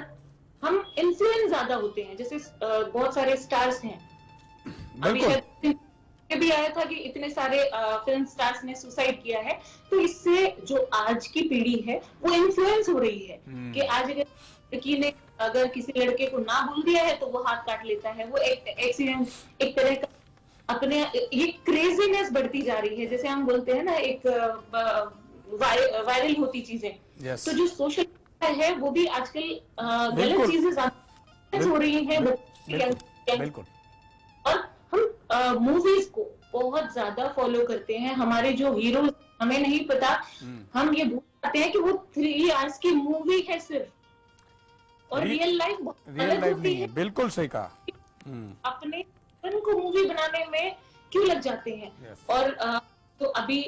हम इन्फ्लुएंस ज्यादा होते हैं। जैसे बहुत सारे स्टार्स हैं, अभी ये भी आया था कि इतने सारे फिल्म स्टार्स ने सुसाइड किया है। तो इससे जो आज की पीढ़ी है वो इन्फ्लुएंस हो रही है कि आज अगर लड़की ने अगर किसी लड़के को ना बोल दिया है तो वो हाथ काट लेता है। वो एक एक्सीडेंट, एक तरह का अपने ये क्रेजीनेस बढ़ती जा रही है। जैसे हम बोलते हैं ना, एक वायरल होती चीजें। तो जो सोशल है वो भी आजकल गलत चीजें ज्यादा हो रही है। बिल्कुल। और हम मूवीज को बहुत ज्यादा फॉलो करते हैं। हमारे जो हीरो, हमें नहीं पता, हम ये भूल जाते हैं कि वो 3 आवर्स की मूवी है सिर्फ, और रियल लाइफ बहुत अलग होती है। बिल्कुल सही कहा। अपने जीवन को मूवी बनाने में क्यों लग जाते हैं? और तो अभी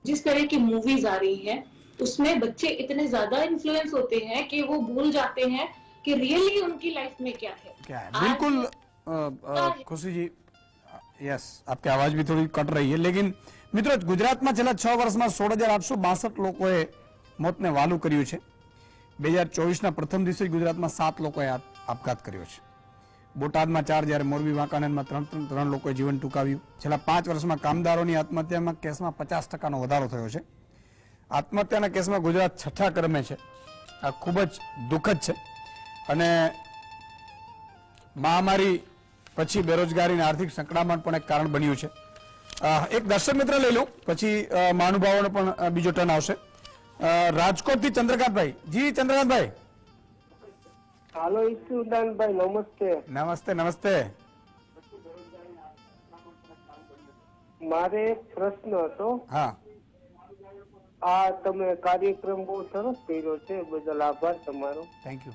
जिस तरह की मूवीज आ रही है उसमें बच्चे इतने ज्यादा इन्फ्लुएंस होते हैं कि वो भूल जाते हैं कि रियली उनकी लाइफ में क्या है। बिल्कुल खुशी जी, यस, आपकी अवाज भी थोड़ी कट रही है। लेकिन મિત્રો, ગુજરાતમાં છેલ્લા 6 વર્ષમાં 16,862 લોકોએ મોતને વાલું કર્યું છે। 2024ના પ્રથમ દિવસે ગુજરાતમાં 7 લોકોએ આપઘાત કર્યો છે। બોટાદમાં 4, જ્યારે મોરબી વાંકાનેરમાં 3 લોકોએ જીવન ટૂંકાવ્યું। છેલ્લા 5 વર્ષમાં કામદારોની આત્મહત્યામાં કેસમાં 50%નો વધારો થયો છે। આત્મહત્યાના કેસમાં ગુજરાત 6ઠા ક્રમે છે। આ ખૂબ જ દુઃખદ છે અને મહામારી પછી બેરોજગારી અને આર્થિક સંકળામણ પણ એક કારણ બન્યું છે। એક દર્શક મિત્ર લઈ લો, પછી મહાનુભાવોનો પણ બીજો ટર્ન આવશે। રાજકોટથી ચંદ્રકાંતભાઈ જી। ચંદ્રકાંતભાઈ, હાલો ઈશુદાનભાઈ, નમસ્તે। નમસ્તે નમસ્તે। મારે એક પ્રશ્ન હતો। હા, આ તમે કાર્યક્રમ બહુ સરસ કર્યો છે, બદલ આભાર તમારો। Thank you.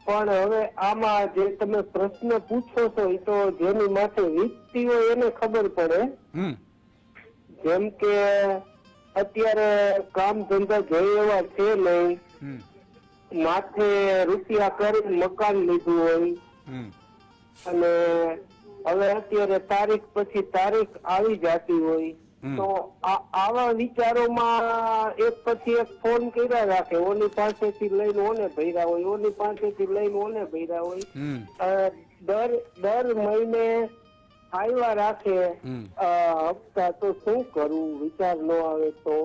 પણ હવે આમાં જે તમે પ્રશ્ન પૂછો છો એ તો જેની માથે વીતતી હોય એને ખબર પડે। જેમ કે અત્યારે કામ ધંધા જોઈએ એવા છે નહીં, માથે રૂપિયા કરીને મકાન લીધું હોય, અને હવે અત્યારે તારીખ પછી તારીખ આવી જતી હોય, તો આવા વિચારોમાં એક પછી એક ફોન કર્યા રાખે। ઓની પાસેથી લઈને ઓને ભર્યા હોય, ઓની પાસેથી લઈને ઓને ભર્યા હોય, દર મહિને આવ્યા રાખે હપ્તા। તો શું કરવું? વિચાર ન આવે તો?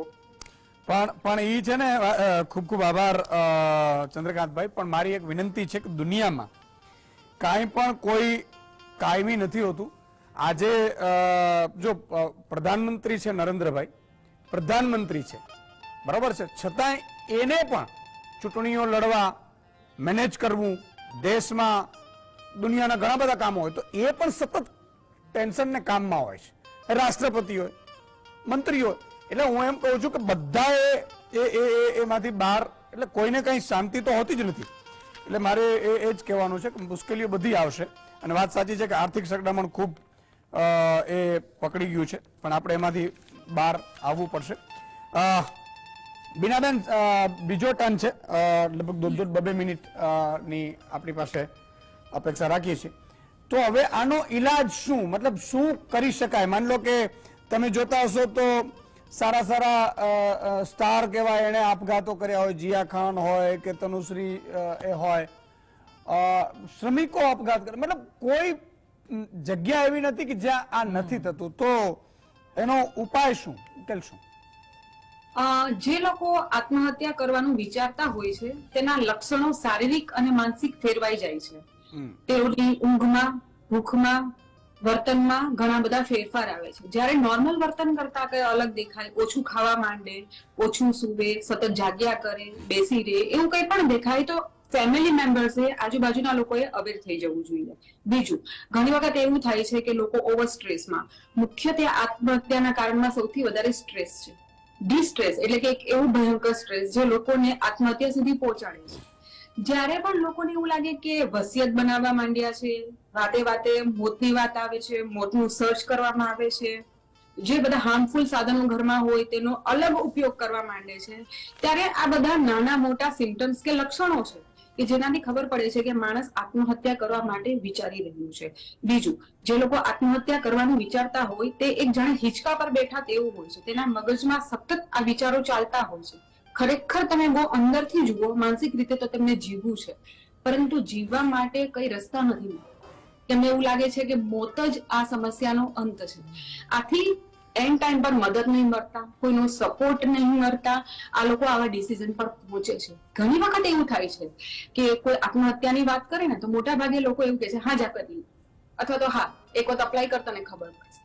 પણ ઈ છે ને, ખૂબ ખૂબ આભાર ચંદ્રકાંતભાઈ। પણ મારી એક વિનંતી છે કે દુનિયામાં કાંઈ પણ કોઈ કાયમી નથી હોતું। આજે જો પ્રધાનમંત્રી છે નરેન્દ્રભાઈ, પ્રધાનમંત્રી છે, બરાબર છે, છતાંય એને પણ ચૂંટણીઓ લડવા, મેનેજ કરવું, દેશમાં દુનિયાના ઘણા બધા કામો હોય તો એ પણ સતત ટેન્શન ને કામમાં હોય છે। રાષ્ટ્રપતિ હોય, મંત્રી હોય, એટલે હું એમ કહું છું કે બધાએ એમાંથી બહાર, એટલે કોઈને કઈ શાંતિ તો હોતી જ નથી। એટલે મારે એ જ કહેવાનું છે કે મુશ્કેલીઓ બધી આવશે, અને વાત સાચી છે કે આર્થિક સંકડામણ ખૂબ એ પકડી ગયું છે, પણ આપણે એમાંથી બહાર આવવું પડશે। બીનાબેન, બીજો ટર્ન છે, લગભગ 2-2 મિનિટની આપણી પાસે અપેક્ષા રાખીએ છીએ। તો હવે આનો ઈલાજ શું, મતલબ શું કરી શકાય? માની લો કે તમે જોતા હશો તો સારા સારા સ્ટાર કહેવાય, એણે આપઘાતો કર્યા હોય, જીયા ખાન હોય કે તનુશ્રી એ હોય, શ્રમિકો આપઘાત કરે, મતલબ કોઈ જગ્યા એવી નથી કે જ્યાં આ નથી થતું। તો એનો ઉપાય શું, ઉકેલ શું? જે લોકો આત્મહત્યા કરવાનું વિચારતા હોય છે તેના લક્ષણો શારીરિક અને માનસિક ફેરવાઈ જાય છે। તેઓની ઊંઘમાં, ભૂખમાં, વર્તનમાં ઘણા બધા ફેરફાર આવે છે। જ્યારે નોર્મલ વર્તન કરતા કઈ અલગ દેખાય, ઓછું ખાવા માંડે, ઓછું સૂવે, સતત જાગ્યા કરે, બેસી રહે, એવું કઈ પણ દેખાય તો ફેમિલી મેમ્બર્સે, આજુબાજુના લોકોએ અવેર થઈ જવું જોઈએ। બીજું, ઘણી વખત એવું થાય છે કે લોકો ઓવર સ્ટ્રેસમાં, મુખ્યત્વે આત્મહત્યાના કારણમાં સૌથી વધારે સ્ટ્રેસ છે। ડિસ્ટ્રેસ એટલે કે એક એવું ભયંકર સ્ટ્રેસ જે લોકોને આત્મહત્યા સુધી પહોંચાડે છે। જ્યારે પણ લોકોને એવું લાગે કે વસિયત બનાવવા માંડ્યા છે, વાતે વાતે મોતની વાત આવે છે, મોતનું સર્ચ કરવામાં આવે છે, જે બધા હાર્મફુલ સાધનો ઘરમાં હોય તેનો અલગ ઉપયોગ કરવા માંડે છે, ત્યારે આ બધા નાના મોટા સિમ્ટમ્સ કે લક્ષણો છે કે જેનાથી ખબર પડે છે કે માણસ આત્મહત્યા કરવા માટે વિચારી રહ્યું છે. બીજું, જે લોકો આત્મહત્યા કરવાનું વિચારતા હોય તે એક જાણે હિંચકા પર બેઠા તેવું હોય છે, તેના મગજમાં સતત આ વિચારો ચાલતા હોય છે. ખરેખર તમે બહુ અંદરથી જુઓ, માનસિક રીતે તો તેમને જીવવું છે, પરંતુ જીવવા માટે કઈ રસ્તા નથી. તેમને એવું લાગે છે કે મોત જ આ સમસ્યાનો અંત છે. આથી એન્ડ ટાઈમ પર મદદ નહીં મળતા, કોઈનો સપોર્ટ નહીં મળતા આ લોકો આવા ડિસિઝન પર પહોંચે છે. ઘણી વખત એવું થાય છે કે કોઈ આત્મહત્યાની વાત કરે ને તો મોટા ભાગે લોકો એવું કહે છે, હા જા કરી, અથવા તો હા એક વખત અપ્લાય કરતા ને ખબર પડશે.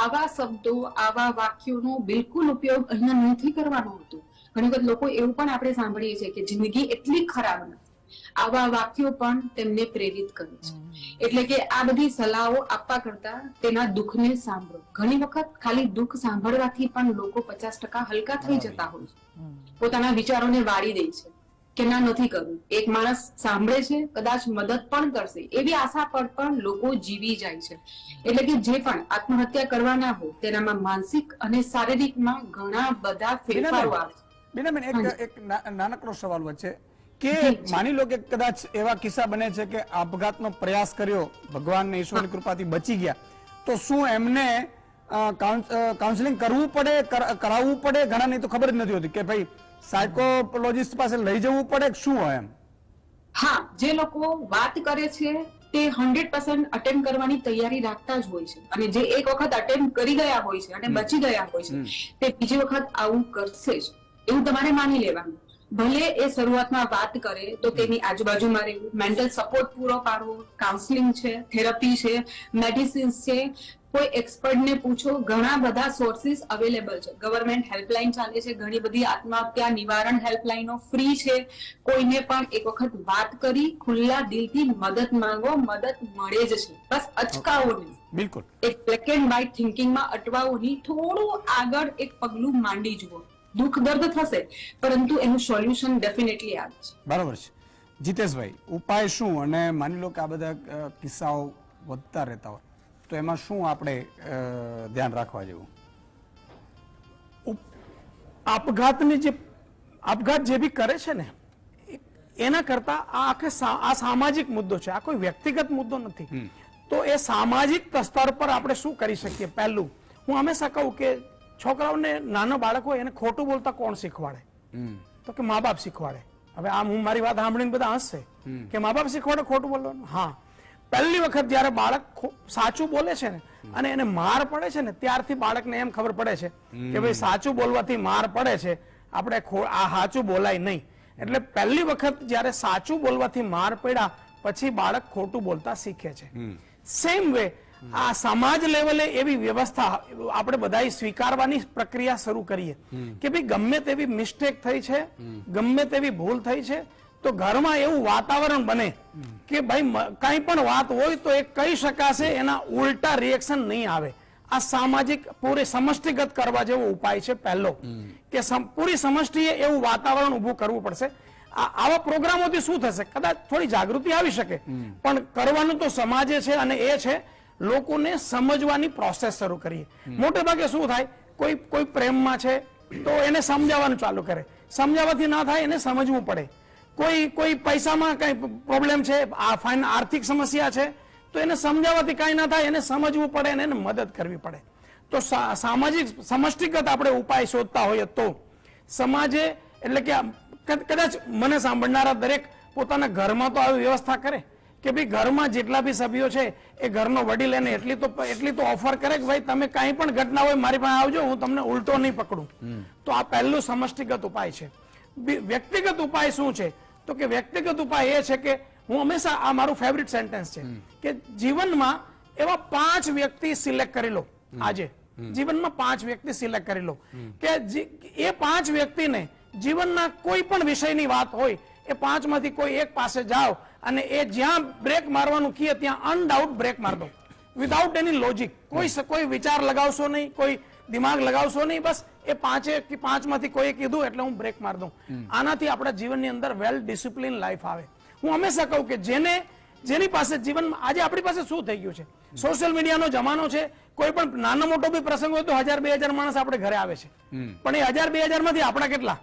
આવા શબ્દો, આવા વાક્યોનો બિલકુલ ઉપયોગ અહીંયા નથી કરવાનો હોતો. ઘણી વખત લોકો એવું પણ આપણે સાંભળીએ છીએ કે જિંદગી એટલી ખરાબ નથી. આવા વાક્યો પણ તેમને પ્રેરિત કરે છે. એટલે કે આ બધી સલાહો આપવા કરતા તેના દુઃખને સાંભળો. ઘણી વખત ખાલી દુઃખ સાંભળવાથી પણ લોકો 50% હલકા થઈ જતા હોય છે, પોતાના વિચારોને વાળી દે છે કે ના નથી કરવું. એક માણસ સાંભળે છે, કદાચ મદદ પણ કરશે એવી આશા પર પણ લોકો જીવી જાય છે. એટલે કે જે પણ આત્મહત્યા કરવાના હોય તેનામાં માનસિક અને શારીરિકમાં ઘણા બધા ફેરફારો આવે છે. બીનાબેન, એક નાનકડો સવાલ વચ્ચે કે માની લો કે કદાચ એવા કિસ્સા બને છે કે આપઘાતનો પ્રયાસ કર્યો, ભગવાન ને ઈશ્વરની કૃપાથી બચી ગયા, તો શું એમને કાઉન્સેલિંગ કરવું પડે, કરાવવું પડે? ઘણા નહીં તો ખબર જ નથી હોતી કે ભાઈ સાયકોલોજીસ્ટ પાસે લઈ જવું પડે, શું હોય એમ? હા, જે લોકો વાત કરે છે તે 100% અટેમ્પ કરવાની તૈયારી રાખતા જ હોય છે, અને જે એક વખત અટેમ્પ કરી ગયા હોય છે અને બચી ગયા હોય છે તે બીજી વખત આવું કરશે જ એવું તમારે માની લેવાનું. ભલે એ શરૂઆતમાં વાત કરે તો તેની આજુબાજુમાં રહેવું, મેન્ટલ સપોર્ટ પૂરો પાડવો, કાઉન્સેલિંગ છે, થેરપી છે, મેડિસિન્સ છે, કોઈ એક્સપર્ટને પૂછો. ઘણા બધા સોર્સિસ અવેલેબલ છે. ગવર્મેન્ટ હેલ્પલાઇન ચાલે છે, ઘણી બધી આત્મહત્યા નિવારણ હેલ્પલાઇનો ફ્રી છે. કોઈને પણ એક વખત વાત કરી ખુલ્લા દિલથી મદદ માંગો, મદદ મળે જ છે. બસ અચકાવો નહીં. બિલકુલ એક બ્લેક એન્ડ વ્હાઇટ થિંકિંગમાં અટવાવો નહીં, થોડું આગળ એક પગલું માંડી જુઓ. દુઃખ દર્દ થશે પરંતુ એનું સોલ્યુશન ડેફિનેટલી આવે છે. બરાબર છે. જીતેશભાઈ, ઉપાય શું? અને માની લો કે આ બધા કિસ્સાઓ વધતા રહેતા હોય તો એમાં શું આપણે ધ્યાન રાખવા જેવું? આપઘાત જે બી કરે છે ને એના કરતા આ સામાજિક મુદ્દો છે, આ કોઈ વ્યક્તિગત મુદ્દો નથી. તો એ સામાજિક સ્તર પર આપણે શું કરી શકીએ? પહેલું, હું હંમેશા કહું કે છોકરાઓને, નાનો બાળક હોય એને ખોટું બોલતા કોણ શીખવાડે? તો કે મા બાપ શીખવાડે. હવે આમ હું મારી વાત સાંભળીને બધા હસશે કે મા બાપ શીખવાડે ખોટું બોલવાનું. હા, પહેલી વખત જયારે બાળક સાચું બોલે છે ને અને એને માર પડે છે ને ત્યારથી બાળકને એમ ખબર પડે છે કે ભાઈ સાચું બોલવાથી માર પડે છે, આપણે આ સાચું બોલાય નહીં. એટલે પહેલી વખત જયારે સાચું બોલવાથી માર પડ્યા પછી બાળક ખોટું બોલતા શીખે છે. સેમ વે આ સમાજ લેવલે એવી વ્યવસ્થા આપણે બધા સ્વીકારવાની પ્રક્રિયા શરૂ કરીએ કે ભાઈ ગમે તેવી મિસ્ટેક થઈ છે, ગમે તેવી ભૂલ થઈ છે, તો ઘરમાં એવું વાતાવરણ બને કે ભાઈ કઈ પણ વાત હોય તો એ કહી શકાશે, એના ઉલટા રિએક્શન નહીં આવે. આ સામાજિક પૂરી સમષ્ટિગત કરવા જેવો ઉપાય છે પહેલો, કે પૂરી સમષ્ટિએ એવું વાતાવરણ ઉભું કરવું પડશે. આવા પ્રોગ્રામોથી શું થશે? કદાચ થોડી જાગૃતિ આવી શકે, પણ કરવાનું તો સમાજે છે અને એ છે લોકોને સમજવાની પ્રોસેસ શરૂ કરીએ. મોટે ભાગે શું થાય, કોઈ પ્રેમમાં છે તો એને સમજાવવાનું ચાલુ કરે, સમજાવવાથી ના થાય એને સમજવું પડે. કોઈ પૈસામાં કઈ પ્રોબ્લેમ છે, આર્થિક સમસ્યા છે તો એને સમજાવવાથી કઈ ના થાય એને સમજવું પડે અને એને મદદ કરવી પડે. તો સામાજિક સમષ્ટિગત આપણે ઉપાય શોધતા હોઈએ તો સમાજે, એટલે કે કદાચ મને સાંભળનારા દરેક પોતાના ઘરમાં તો આવી વ્યવસ્થા કરે કે ભાઈ ઘરમાં જેટલા બી સભ્યો છે એ ઘરનો વડીલ એને એટલી તો ઓફર કરે કે ભાઈ તમે કઈ પણ ઘટના હોય મારી પાસે આવજો, હું તમને ઉલટો નહીં પકડું. તો આ પહેલું સમષ્ટિગત ઉપાય છે. વ્યક્તિગત ઉપાય શું છે? તો કે વ્યક્તિગત ઉપાય એ છે કે હું હંમેશા, આ મારું ફેવરિટ સેન્ટેન્સ છે કે જીવનમાં એવા 5 વ્યક્તિ સિલેક્ટ કરી લો. આજે જીવનમાં 5 વ્યક્તિ સિલેક્ટ કરી લો કે એ 5 વ્યક્તિને જીવનના કોઈ પણ વિષયની વાત હોય એ 5 માંથી કોઈ એક પાસે જાઓ અને એ જ્યાં બ્રેક મારવાનું કહે ત્યાં અનડાઉટ બ્રેક માર દો, વિધાઉટ એની લોજિક. કોઈ વિચાર લગાવશો નહીં, કોઈ દિમાગ લગાવશો નહીં, બસ એ 5માંથી કોઈ કીધું એટલે હું બ્રેક માર દઉં. આનાથી આપણા જીવનની અંદર વેલ ડિસિપ્લિન લાઈફ આવે. હું હંમેશા કહું કે જેની પાસે જીવનમાં આજે આપણી પાસે શું થઈ ગયું છે, સોશિયલ મીડિયાનો જમાનો છે. કોઈ પણ નાનો મોટો બી પ્રસંગ હોય તો 1000-2000 માણસ આપણે ઘરે આવે છે, પણ એ 1000-2000 માંથી આપણા કેટલા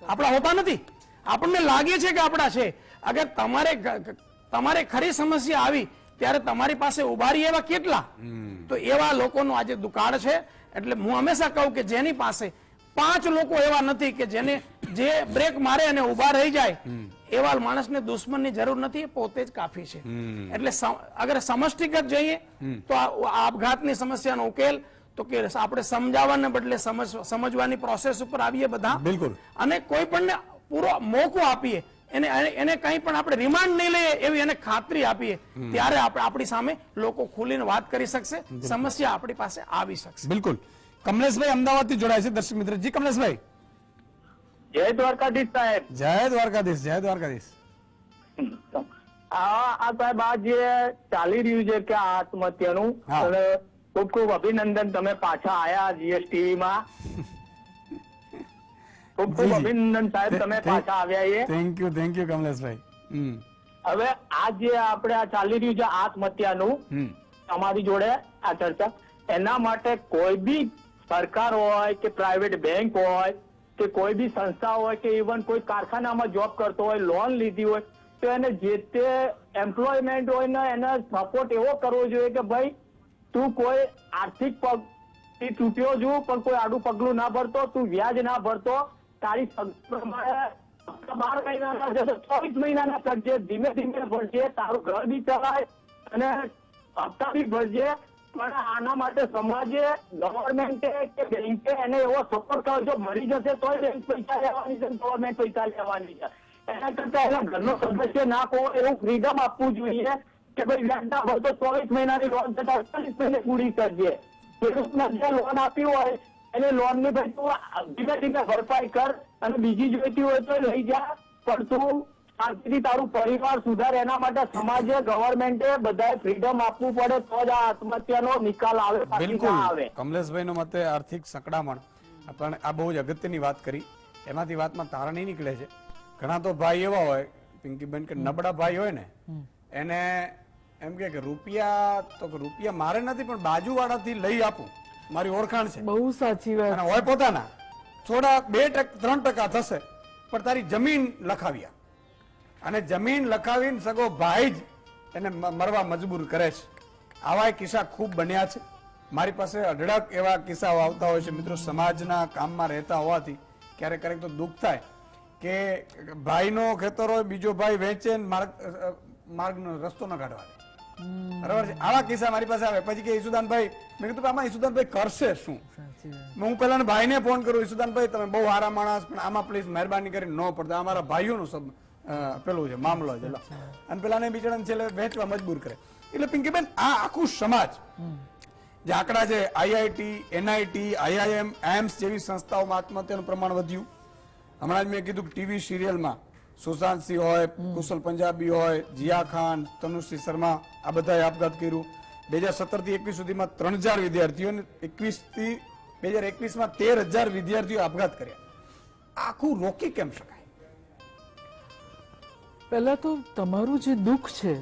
આપણા હોતા નથી. આપણને લાગે છે કે આપણા છે. અગર તમારે ખરી સમસ્યા આવી ત્યારે તમારી પાસે ઉભા રહી એવા કેટલા? તો એવા લોકોનો આજે દુકાળ છે. એટલે હું હંમેશા કહું કે જેની પાસે 5 લોકો એવા નથી કે જે બ્રેક મારે અને ઉભા રહી જાય, એવા માણસને દુશ્મનની જરૂર નથી, એ પોતે જ કાફી છે. એટલે અગર સમષ્ટિગત જઈએ તો આપઘાતની સમસ્યાનો ઉકેલ તો કે આપણે સમજાવવાને બદલે સમજવાની પ્રોસેસ ઉપર આવીએ બધા, બિલકુલ, અને કોઈ પણ પૂરો મોકો આપીએ, એને કંઈ પણ આપણે રિમાન્ડ નહીં લઈએ એવી એને ખાતરી આપીએ, ત્યારે આપણી સામે લોકો ખુલીને વાત કરી શકશે, સમસ્યા આપણી પાસે આવી શકશે. બિલકુલ. કમલેશભાઈ અમદાવાદથી જોડાય છે દર્શક મિત્ર. જી કમલેશભાઈ. જય દ્વારકાધીશ સાહેબ. જય દ્વારકાધીશ. જય દ્વારકાધીશ. આ સાહેબ આ જે ચાલી રહ્યું છે કે આત્મહત્યાનું, ખૂબ ખૂબ અભિનંદન, તમે પાછા આયા જીએસટીવી માં. ખૂબ ખૂબ અભિનંદન સાહેબ, તમે પાછા આવ્યા. થેન્ક યુ કમલેશભાઈ. હવે આ જે આપણે આ ચાલી રહ્યું છે આત્મહત્યાનું, તમારી જોડે આ ચર્ચા, એના માટે કોઈ બી સરકાર હોય કે પ્રાઇવેટ બેંક હોય કે કોઈ બી સંસ્થા હોય કે ઇવન કોઈ કારખાનામાં જોબ કરતો હોય, લોન લીધી હોય, તો એને જે તે એમ્પ્લોયમેન્ટ હોય ને એને સપોર્ટ એવો કરવો જોઈએ કે ભાઈ તું કોઈ આર્થિક પગ તૂટ્યો છું પણ કોઈ આડું પગલું ના ભરતો, તું વ્યાજ ના ભરતો, તારી પ્રમાણે 12 મહિનાના જશે, 24 મહિનાના કરજે, ધીમે ધીમે ભરજે, તારું ઘર બી ચલાય અને હપ્તા બી ભરજે. પણ આના માટે સમાજે, ગવર્મેન્ટે કે બેંકે એને એવો સપોર્ટ કરજો, મરી જશે તોય બેંક પૈસા લેવાની છે, ગવર્મેન્ટ પૈસા લેવાની છે. એના કરતા એના ઘરનો સદસ્ય ના કહો એવું ફ્રીડમ આપવું જોઈએ કે ભાઈ વ્યાજ ના ભરતો 24 મહિનાની લોન થતા 48 મહિને પૂરી કરજે. ખેડૂતને જે લોન આપી હોય એને લોન ની ભાઈ તું ધીમે ધીમે ભરપાઈ કર, અને બીજી જોઈતી હોય તો લઈ જા, પણ તું શાંતિથી તારું પરિવાર સુધાર. એના માટે સમાજે, ગવર્મેન્ટે બધાએ ફ્રીડમ આપવું પડે તો જ આ આત્મહત્યાનો નિકાલ આવે. બિલકુલ. કમલેશભાઈ નો મતે આર્થિક સંકડામણ, પણ આ બહુ જ અગત્યની વાત કરી. એમાંથી વાતમાં તારણી નીકળે છે. ઘણા તો ભાઈ એવા હોય પિંકીબેન કે નબળા ભાઈ હોય ને, એને એમ કે રૂપિયા મારે નથી પણ બાજુવાળાથી લઈ આપું, મારી ઓળખાણ છે. બહુ સાચી વાત. અને હોય પોતાના થોડા 2-3% થશે, પણ તારી જમીન લખાવ્યા, અને જમીન લખાવીને સગો ભાઈ જ એને મરવા મજબૂર કરે છે. આવા કિસ્સા ખૂબ બન્યા છે. મારી પાસે અઢળક એવા કિસ્સાઓ આવતા હોય છે. મિત્રો, સમાજના કામમાં રહેતા હોવાથી ક્યારેક ક્યારેક તો દુઃખ થાય કે ભાઈનો ખેતર હોય, બીજો ભાઈ વેચે, માર્ગનો રસ્તો ન કાઢવા દે. બરાબર છે. આવા કિસ્સા મારી પાસે આવે. પછી કે ઈસુદાનભાઈ, મેં કીધું આમાં ઈસુદાનભાઈ કરશે શું? હું પેલા ભાઈને ફોન કરું, ઈસુદાનભાઈ તમે બહુ સારા માણસ, પણ આમાં પ્લીઝ મહેરબાની કરીને ન પડતા, અમારા ભાઈઓનું પેલું છે મામલો છે, અને પેલા બિચારાને છેલ્લે વેચવા મજબૂર કરે. એટલે પિંકીબેન, આ આખું સમાજ જે આંકડા છે, IIT, NIT, IIM, AIMS જેવી સંસ્થાઓમાં આત્મહત્યાનું પ્રમાણ વધ્યું. હમણાં જ મેં કીધું કે ટીવી સિરિયલમાં સુશાંત સિંહ હોય, કુશલ પંજાબી હોય, જીયા ખાન, તનુશ્રી શર્મા, આ બધાએ આપઘાત કર્યું. 2017 થી 21 સુધીમાં 3000 વિદ્યાર્થીઓ, 2021માં 13000 વિદ્યાર્થીઓ આપઘાત કર્યા. આખું રોકી કેમ શકાય? પહેલા તો તમારું જે દુઃખ છે,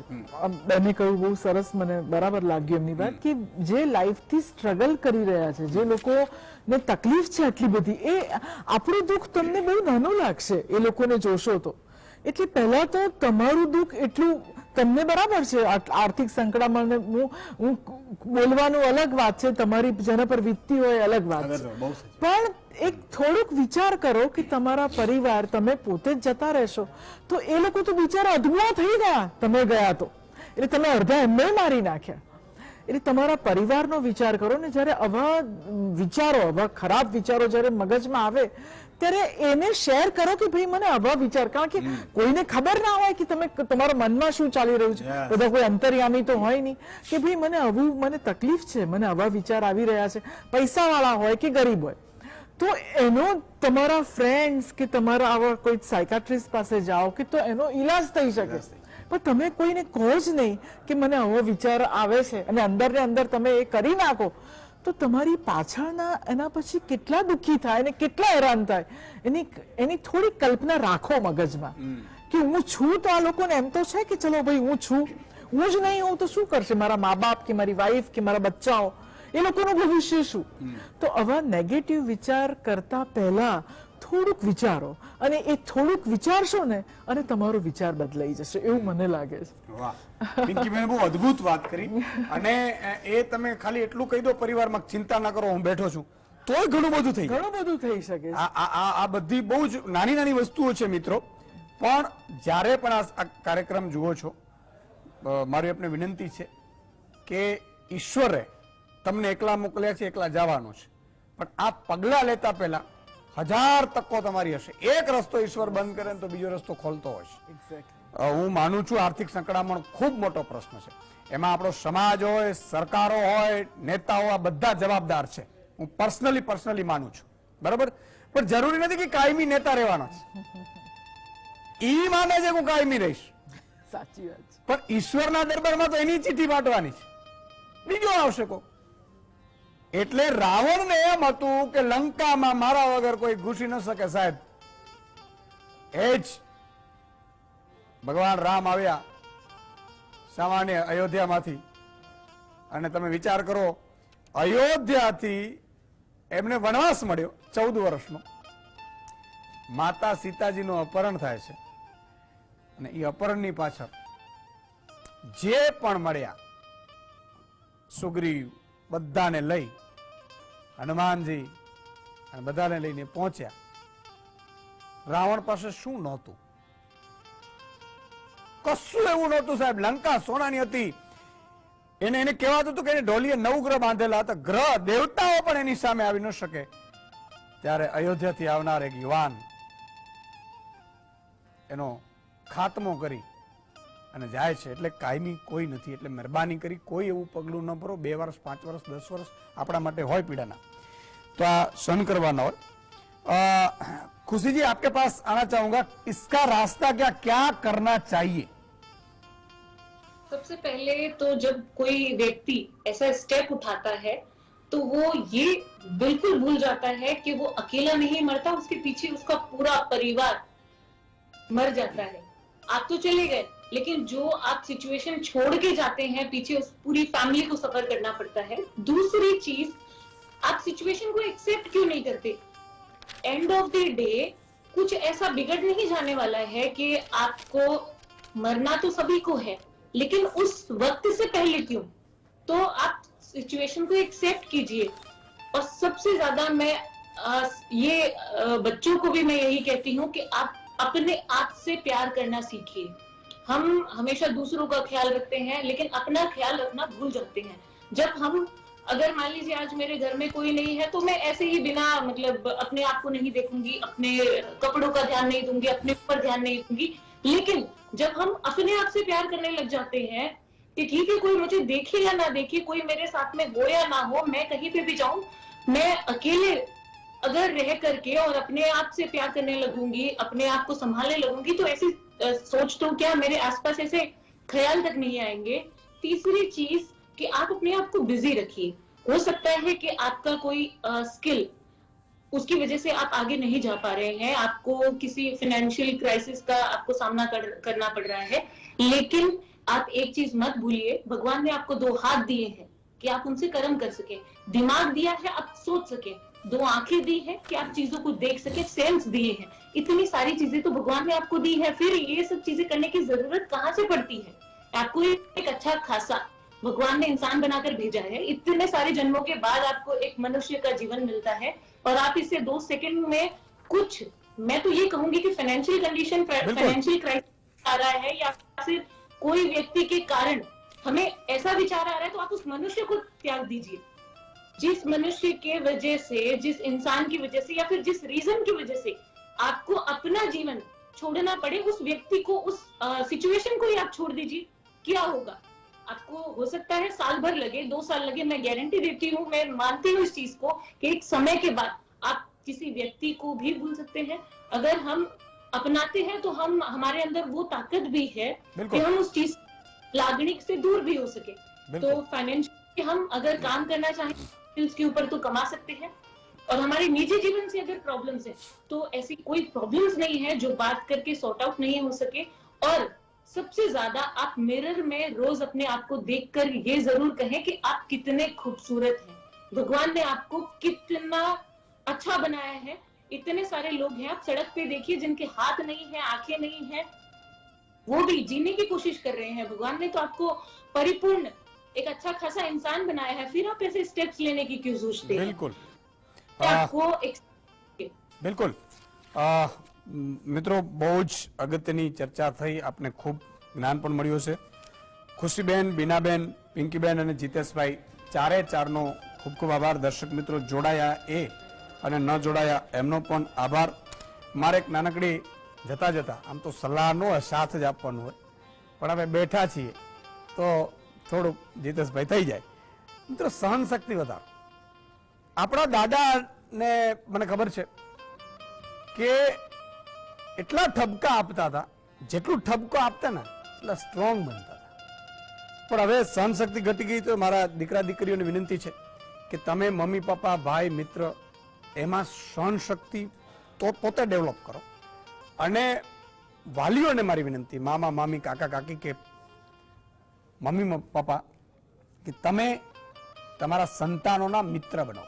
બેને કહ્યું બહુ સરસ, મને બરાબર લાગ્યું એમની વાત, કે જે લાઈફથી સ્ટ્રગલ કરી રહ્યા છે, જે લોકોને તકલીફ છે આટલી બધી, એ આપણું દુઃખ તમને બહુ નાનું લાગશે એ લોકોને જોશો તો. એટલે પહેલા તો તમારું દુઃખ એટલું તમને બરાબર છે, આર્થિક સંકળામણ હું બોલવાનું અલગ વાત છે, તમારી જેના પર વીતતી હોય અલગ વાત છે, પણ એક થોડુંક વિચાર કરો કે તમારા પરિવાર, તમે પોતે જ જતા રહેશો તો એ લોકો તો બિચારા અધૂરા થઈ ગયા, તમે ગયા તો, એટલે તમે અડધા એમને મારી નાખ્યા. એટલે તમારા પરિવારનો વિચાર કરો ને. જયારે આવા વિચારો, આવા ખરાબ વિચારો જયારે મગજમાં આવે ત્યારે એને શેર કરો કે ભાઈ મને આવા વિચાર, કારણ કે કોઈને ખબર ના હોય કે તમારા મનમાં શું ચાલી રહ્યું છે. બધા કોઈ અંતર્યામી તો હોય નહીં કે ભાઈ મને તકલીફ છે, મને આવા વિચાર આવી રહ્યા છે. પૈસા વાળા હોય કે ગરીબ હોય, તો એનો તમારા ફ્રેન્ડ્સ કે તમારા આવા કોઈ સાયકાટ્રિસ્ટ પાસે જાઓ કે તો એનો ઈલાજ થઈ શકે. પણ તમે કોઈને કહો જ નહીં કે મને આવો વિચાર આવે છે, અને અંદર ને અંદર તમે એ કરી નાખો, તો તમારી પાછળના એના પછી કેટલા દુઃખી થાય અને કેટલા હેરાન થાય એની થોડી કલ્પના રાખો મગજમાં કે હું છું તો આ લોકોને એમ તો છે કે ચલો ભાઈ હું છું, હું જ નહીં હોઉં તો શું કરશે મારા મા બાપ કે મારી વાઈફ કે મારા બચ્ચાઓ, એ લોકોનું ભવિષ્ય શું? તો આવા નેગેટિવ વિચાર કરતા પહેલા થોડુંક વિચારો, અને એ થોડુંક વિચારશો ને અને તમારો વિચાર બદલાઈ જશે એવું મને લાગે છે. વાહ, પિંકીબેન બહુ અદ્ભુત વાત કરી. અને એ તમે ખાલી એટલું કહી દો પરિવારમાં, ચિંતા ના કરો હું બેઠો છું, તોય ઘણું બધું થઈ જાય. ઘણું બધું થઈ શકે છે. આ બધી બહુ જ નાની નાની વસ્તુઓ છે મિત્રો. પણ જ્યારે પણ આ કાર્યક્રમ જુઓ છો, મારી આપને વિનંતી છે કે ઈશ્વરે તમને એકલા મોકલ્યા છે, એકલા જવાનું છે, પણ આ પગલા લેતા પહેલા 1000 તકો તમારી હશે. એક રસ્તો ઈશ્વર બંધ કરે તો બીજો રસ્તો ખોલતો હશે. હું માનું છું આર્થિક સંકળામણ ખૂબ મોટો પ્રશ્ન છે, એમાં આપણો સમાજ હોય, સરકારો હોય, નેતાઓ, આ બધા જવાબદાર છે. હું પર્સનલી માનું છું, બરાબર. પણ જરૂરી નથી કે કાયમી નેતા રહેવાનો છે. ઈ માને છે હું કાયમી રહીશ, સાચી વાત છે. પણ ઈશ્વરના દરબારમાં તો એની ચીઠી પાટવાની છે, બીજો આવશે કો. એટલે રાવણને એમ હતું કે લંકામાં મારા વગર કોઈ ઘૂસી ન શકે સાહેબ. એ જ ભગવાન રામ આવ્યા સામાન્ય અયોધ્યામાંથી, અને તમે વિચાર કરો અયોધ્યાથી એમને વનવાસ મળ્યો 14 વર્ષનો. માતા સીતાજીનું અપહરણ થાય છે, અને એ અપહરણની પાછળ જે પણ મળ્યા સુગ્રીવ બધાને લઈ હનુમાનજી અને બધાને લઈને પહોંચ્યા. રાવણ પાસે શું નહોતું? કશું એવું નહોતું સાહેબ. લંકા સોનાની હતી. એને કહેવાતું હતું કે એને ઢોલીએ 9 ગ્રહ બાંધેલા હતા. ગ્રહ દેવતાઓ પણ એની સામે આવી ન શકે. ત્યારે અયોધ્યાથી આવનાર એક યુવાન એનો ખાતમો કરી અને જાય છે. એટલે કાયમી કોઈ નથી. એટલે મહેરબાની કરી કોઈ એવું પગલું ન ભરો. 2 વર્ષ, 5 વર્ષ, 10 વર્ષ આપણા માટે હોય પીડાના, तो सहन करवाना हो. खुशी जी आपके पास आना चाहूंगा, इसका रास्ता क्या करना चाहिए? सबसे पहले तो जब कोई व्यक्ति ऐसा स्टेप उठाता है तो वो ये बिल्कुल भूल जाता है कि वो अकेला नहीं मरता, उसके पीछे उसका पूरा परिवार मर जाता है. आप तो चले गए, लेकिन जो आप सिचुएशन छोड़ के जाते हैं पीछे, उस पूरी फैमिली को सफर करना पड़ता है. दूसरी चीज, आप सिचुएशन को एक्सेप्ट क्यों नहीं करते? एंड ऑफ द डे कुछ ऐसा बिगड़ नहीं जाने वाला है कि आपको मरना तो सभी को है, लेकिन उस वक्त से पहले क्यों? तो आप सिचुएशन को एक्सेप्ट कीजिए. और सबसे ज्यादा मैं ये बच्चों को भी मैं यही कहती हूँ कि आप अपने आप से प्यार करना सीखिए. हम हमेशा दूसरों का ख्याल रखते हैं, लेकिन अपना ख्याल रखना भूल जाते हैं. जब हम, अगर मान लीजिए आज मेरे घर में कोई नहीं है तो मैं ऐसे ही बिना मतलब अपने आप को नहीं देखूंगी, अपने कपड़ों का ध्यान नहीं दूंगी, अपने ऊपर ध्यान नहीं दूंगी. लेकिन जब हम अपने आप से प्यार करने लग जाते हैं कि ठीक है, कोई मुझे देखे या ना देखे, कोई मेरे साथ में हो या ना हो, मैं कहीं पे भी जाऊं, मैं अकेले अगर रह करके और अपने आप से प्यार करने लगूंगी, अपने आप को संभालने लगूंगी, तो ऐसी सोच तो क्या, मेरे आसपास ऐसे ख्याल तक नहीं आएंगे. तीसरी चीज कि आप अपने आप को बिजी रखिए. हो सकता है कि आपका कोई स्किल, उसकी वजह से आप आगे नहीं जा पा रहे हैं, आपको किसी फाइनेंशियल क्राइसिस का आपको सामना करना पड़ रहा है, लेकिन आप एक चीज मत भूलिए, भगवान ने आपको 2 हाथ दिए हैं कि आप उनसे कर्म कर सके, दिमाग दिया है आप सोच सके, 2 आंखें दी है कि आप चीजों को देख सके, सेंस दिए हैं. इतनी सारी चीजें तो भगवान ने आपको दी है, फिर ये सब चीजें करने की जरूरत कहाँ से पड़ती है? आपको एक अच्छा खासा भगवान ने इंसान बनाकर भेजा है, इतने सारे जन्मों के बाद आपको एक मनुष्य का जीवन मिलता है, और आप इसे 2 सेकंड में कुछ, मैं तो ये कहूंगी कि फाइनेंशियल कंडीशन, फाइनेंशियल क्राइसिस आ रहा है, या फिर कोई व्यक्ति के कारण हमें ऐसा विचार आ रहा है, तो आप उस मनुष्य को त्याग दीजिए. जिस मनुष्य के वजह से, जिस इंसान की वजह से, या फिर जिस रीजन की वजह से आपको अपना जीवन छोड़ना पड़े, उस व्यक्ति को, उस सिचुएशन को ही आप छोड़ दीजिए. क्या होगा? आपको हो सकता है साल भर लगे, 2 साल लगे, मैं गारंटी देती हूँ, मैं मानती हूँ इस चीज को कि एक समय के बाद आप किसी व्यक्ति को भी भूल सकते हैं. अगर हम अपनाते हैं तो हम, हमारे अंदर वो ताकत भी है कि हम उस चीज लागणी से दूर भी हो सके. तो फाइनेंशियली हम अगर काम करना चाहें स्किल्स के ऊपर तो कमा सकते हैं। और हमारे निजी जीवन से अगर प्रॉब्लम्स है तो ऐसी कोई प्रॉब्लम्स नहीं है जो बात करके सॉर्ट आउट नहीं हो सके। और सबसे ज्यादा आप मिरर में रोज अपने आप को देखकर ये जरूर कहें कि आप कितने खूबसूरत हैं, भगवान ने आपको कितना अच्छा बनाया है। इतने सारे लोग हैं, आप सड़क पे देखिए जिनके हाथ नहीं है, आंखें नहीं है, वो भी जीने की कोशिश कर रहे हैं। भगवान ने तो आपको परिपूर्ण एक अच्छा खासा इंसान बनाया है, फिर आप ऐसे स्टेप्स लेने की क्यों सोचते हैं? બિલકુલ आपको બિલકુલ મિત્રો, બહુ જ અગત્યની ચર્ચા થઈ, આપને ખૂબ જ્ઞાન પણ મળ્યું છે. ખુશીબેન, બીનાબેન, પિંકીબેન અને જીતેશભાઈ ચારે ચારનો ખૂબ ખૂબ આભાર. દર્શક મિત્રો જોડાયા એ અને ન જોડાયા એમનો પણ આભાર. મારે એક નાનકડી જતા જતા, આમ તો સલાહ ન હોય, સાથ જ આપવાનું હોય, પણ હવે બેઠા છીએ તો થોડુંક જીતેશભાઈ થઈ જાય. મિત્રો સહન શક્તિ વધારો. આપણા દાદાને મને ખબર છે કે એટલા ઠપકા આપતા હતા, જેટલું ઠપકો આપતા ને એટલા સ્ટ્રોંગ બનતા હતા. પણ હવે સહન શક્તિ ઘટી ગઈ. તો મારા દીકરા દીકરીઓને વિનંતી છે કે તમે મમ્મી પપ્પા ભાઈ મિત્ર એમાં સહન શક્તિ તો પોતે ડેવલપ કરો. અને વાલીઓને મારી વિનંતી, મામા મામી કાકા કાકી કે મમ્મી પપ્પા, કે તમે તમારા સંતાનોના મિત્ર બનો.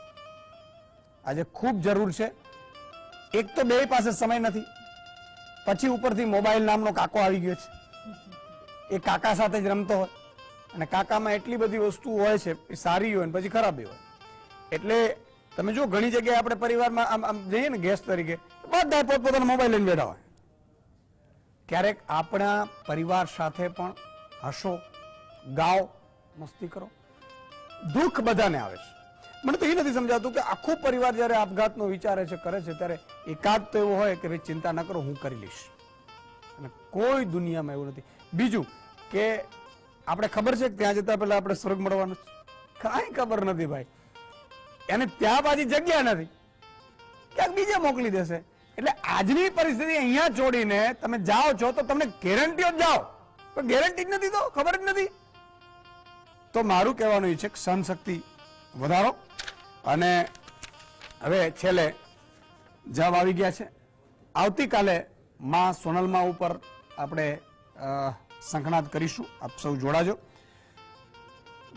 આજે ખૂબ જરૂર છે. એક તો બે પાસે સમય નથી, પછી ઉપરથી મોબાઈલ નામનો કાકો આવી ગયો છે. એ કાકા સાથે જ રમતો હોય અને કાકામાં એટલી બધી વસ્તુ હોય છે, એ સારી હોય ને પછી ખરાબ હોય. એટલે તમે જો ઘણી જગ્યાએ આપણે પરિવારમાં આમ જઈએ ને ગેસ્ટ તરીકે, બધા પોતપોતાનો મોબાઈલ લઈને બેઠા હોય. ક્યારેક આપણા પરિવાર સાથે પણ હસો, ગાઓ, મસ્તી કરો. દુઃખ બધાને આવે છે. મને તો એ નથી સમજાતું કે આખું પરિવાર જયારે આપઘાતનો વિચારે છે, કરે છે, ત્યારે એકાદ તો એવો હોય કે ભાઈ ચિંતા ન કરો, હું કરી લઈશ. અને કોઈ દુનિયામાં એવું નથી. બીજું કે આપણે ખબર છે કે ત્યાં જતા પહેલા આપણે સ્વર્ગ મળવાનું છે, કાંઈ ખબર નથી ભાઈ. એને ત્યાં પાછી જગ્યા નથી, ક્યાંક બીજે મોકલી દેશે. એટલે આજની પરિસ્થિતિ અહીંયા છોડીને તમે જાઓ છો તો તમને ગેરંટી જ જાઓ, પણ ગેરંટી જ નથી, તો ખબર જ નથી. તો મારું કહેવાનું એ છે કે સહનશક્તિ વધારો. અને હવે છેલ્લે જવાબ આવી ગયા છે. આવતીકાલે માં સોનલમાં ઉપર આપણે શંખનાદ કરીશું. આપ સૌ જોડાજો.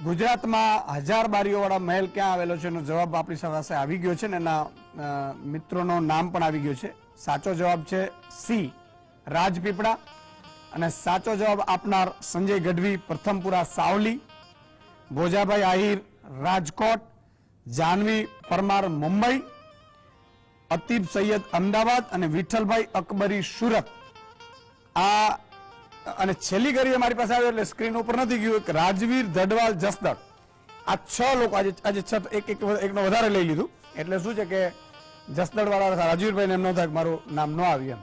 ગુજરાતમાં 1000 બારીઓ વાળા મહેલ ક્યાં આવેલો છે એનો જવાબ આપણી પાસે આવી ગયો છે ને એના મિત્રોનો નામ પણ આવી ગયો છે. સાચો જવાબ છે સી, રાજપીપળા. અને સાચો જવાબ આપનાર સંજય ગઢવી, પ્રથમપુરા, સાવલી. ભોજાભાઈ આહિર, રાજકોટ. જાનવી પરમાર, મુંબઈ. અતીબ સૈયદ, અમદાવાદ. અને વિઠ્ઠલભાઈ અકબરી, સુરત. આ અને છેલ્લી ઘડીએ મારી પાસે આવ્યો એટલે સ્ક્રીન ઉપર નથી ગયું, રાજવીર ધડવાલ, જસદણ. આ 6 લોકો આજે એકનો વધારે લઈ લીધું. એટલે શું છે કે જસદણ વાળા રાજવીરભાઈ એમ ન થાય મારું નામ ન આવ્યું એમ.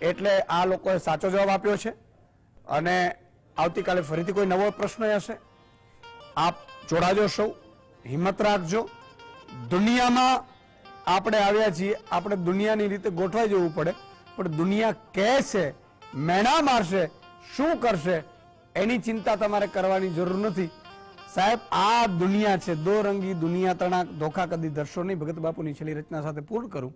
એટલે આ લોકોએ સાચો જવાબ આપ્યો છે. અને આવતીકાલે ફરીથી કોઈ નવો પ્રશ્ન હશે. આપ જોડાજો, સૌ હિંમત રાખજો. દુનિયામાં આપણે આવ્યા છીએ, આપણે દુનિયાની રીતે ગોઠવાઈ જવું પડે. પણ દુનિયા કહે છે, મેણા મારશે, શું કરશે એની ચિંતા તમારે કરવાની જરૂર નથી. સાહેબ, આ દુનિયા છે, દો રંગી દુનિયા તણા ધોખા કદી ધરશો નહીં. ભગત બાપુની છેલ્લી રચના સાથે પૂર્ણ કરું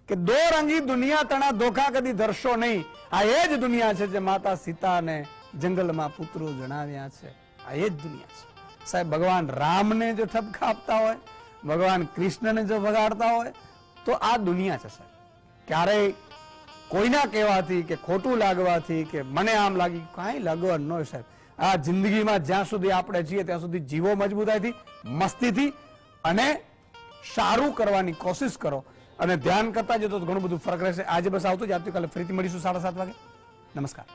કે દો રંગી દુનિયા તણા ધોખા કદી ધરશો નહીં. આ એ જ દુનિયા છે જે માતા સીતાને જંગલમાં પુત્રો જણાવ્યા છે. આ એ જ દુનિયા છે. સાહેબ, ભગવાન રામને જો ઠપકા આપતા હોય, ભગવાન કૃષ્ણને જો વગાડતા હોય, તો આ દુનિયા છે સાહેબ. ક્યારેય કોઈના કહેવાથી કે ખોટું લાગવાથી કે મને આમ લાગી કાંઈ લાગવાનું ન હોય સાહેબ. આ જિંદગીમાં જ્યાં સુધી આપણે છીએ ત્યાં સુધી જીવો મજબૂતાઈથી, મસ્તીથી અને સારું કરવાની કોશિશ કરો. અને ધ્યાન કરતા જતો તો ઘણું બધું ફરક રહેશે. આજે બસ આવતું જ. આવતીકાલે ફરીથી મળીશું 7:30 વાગે. નમસ્કાર.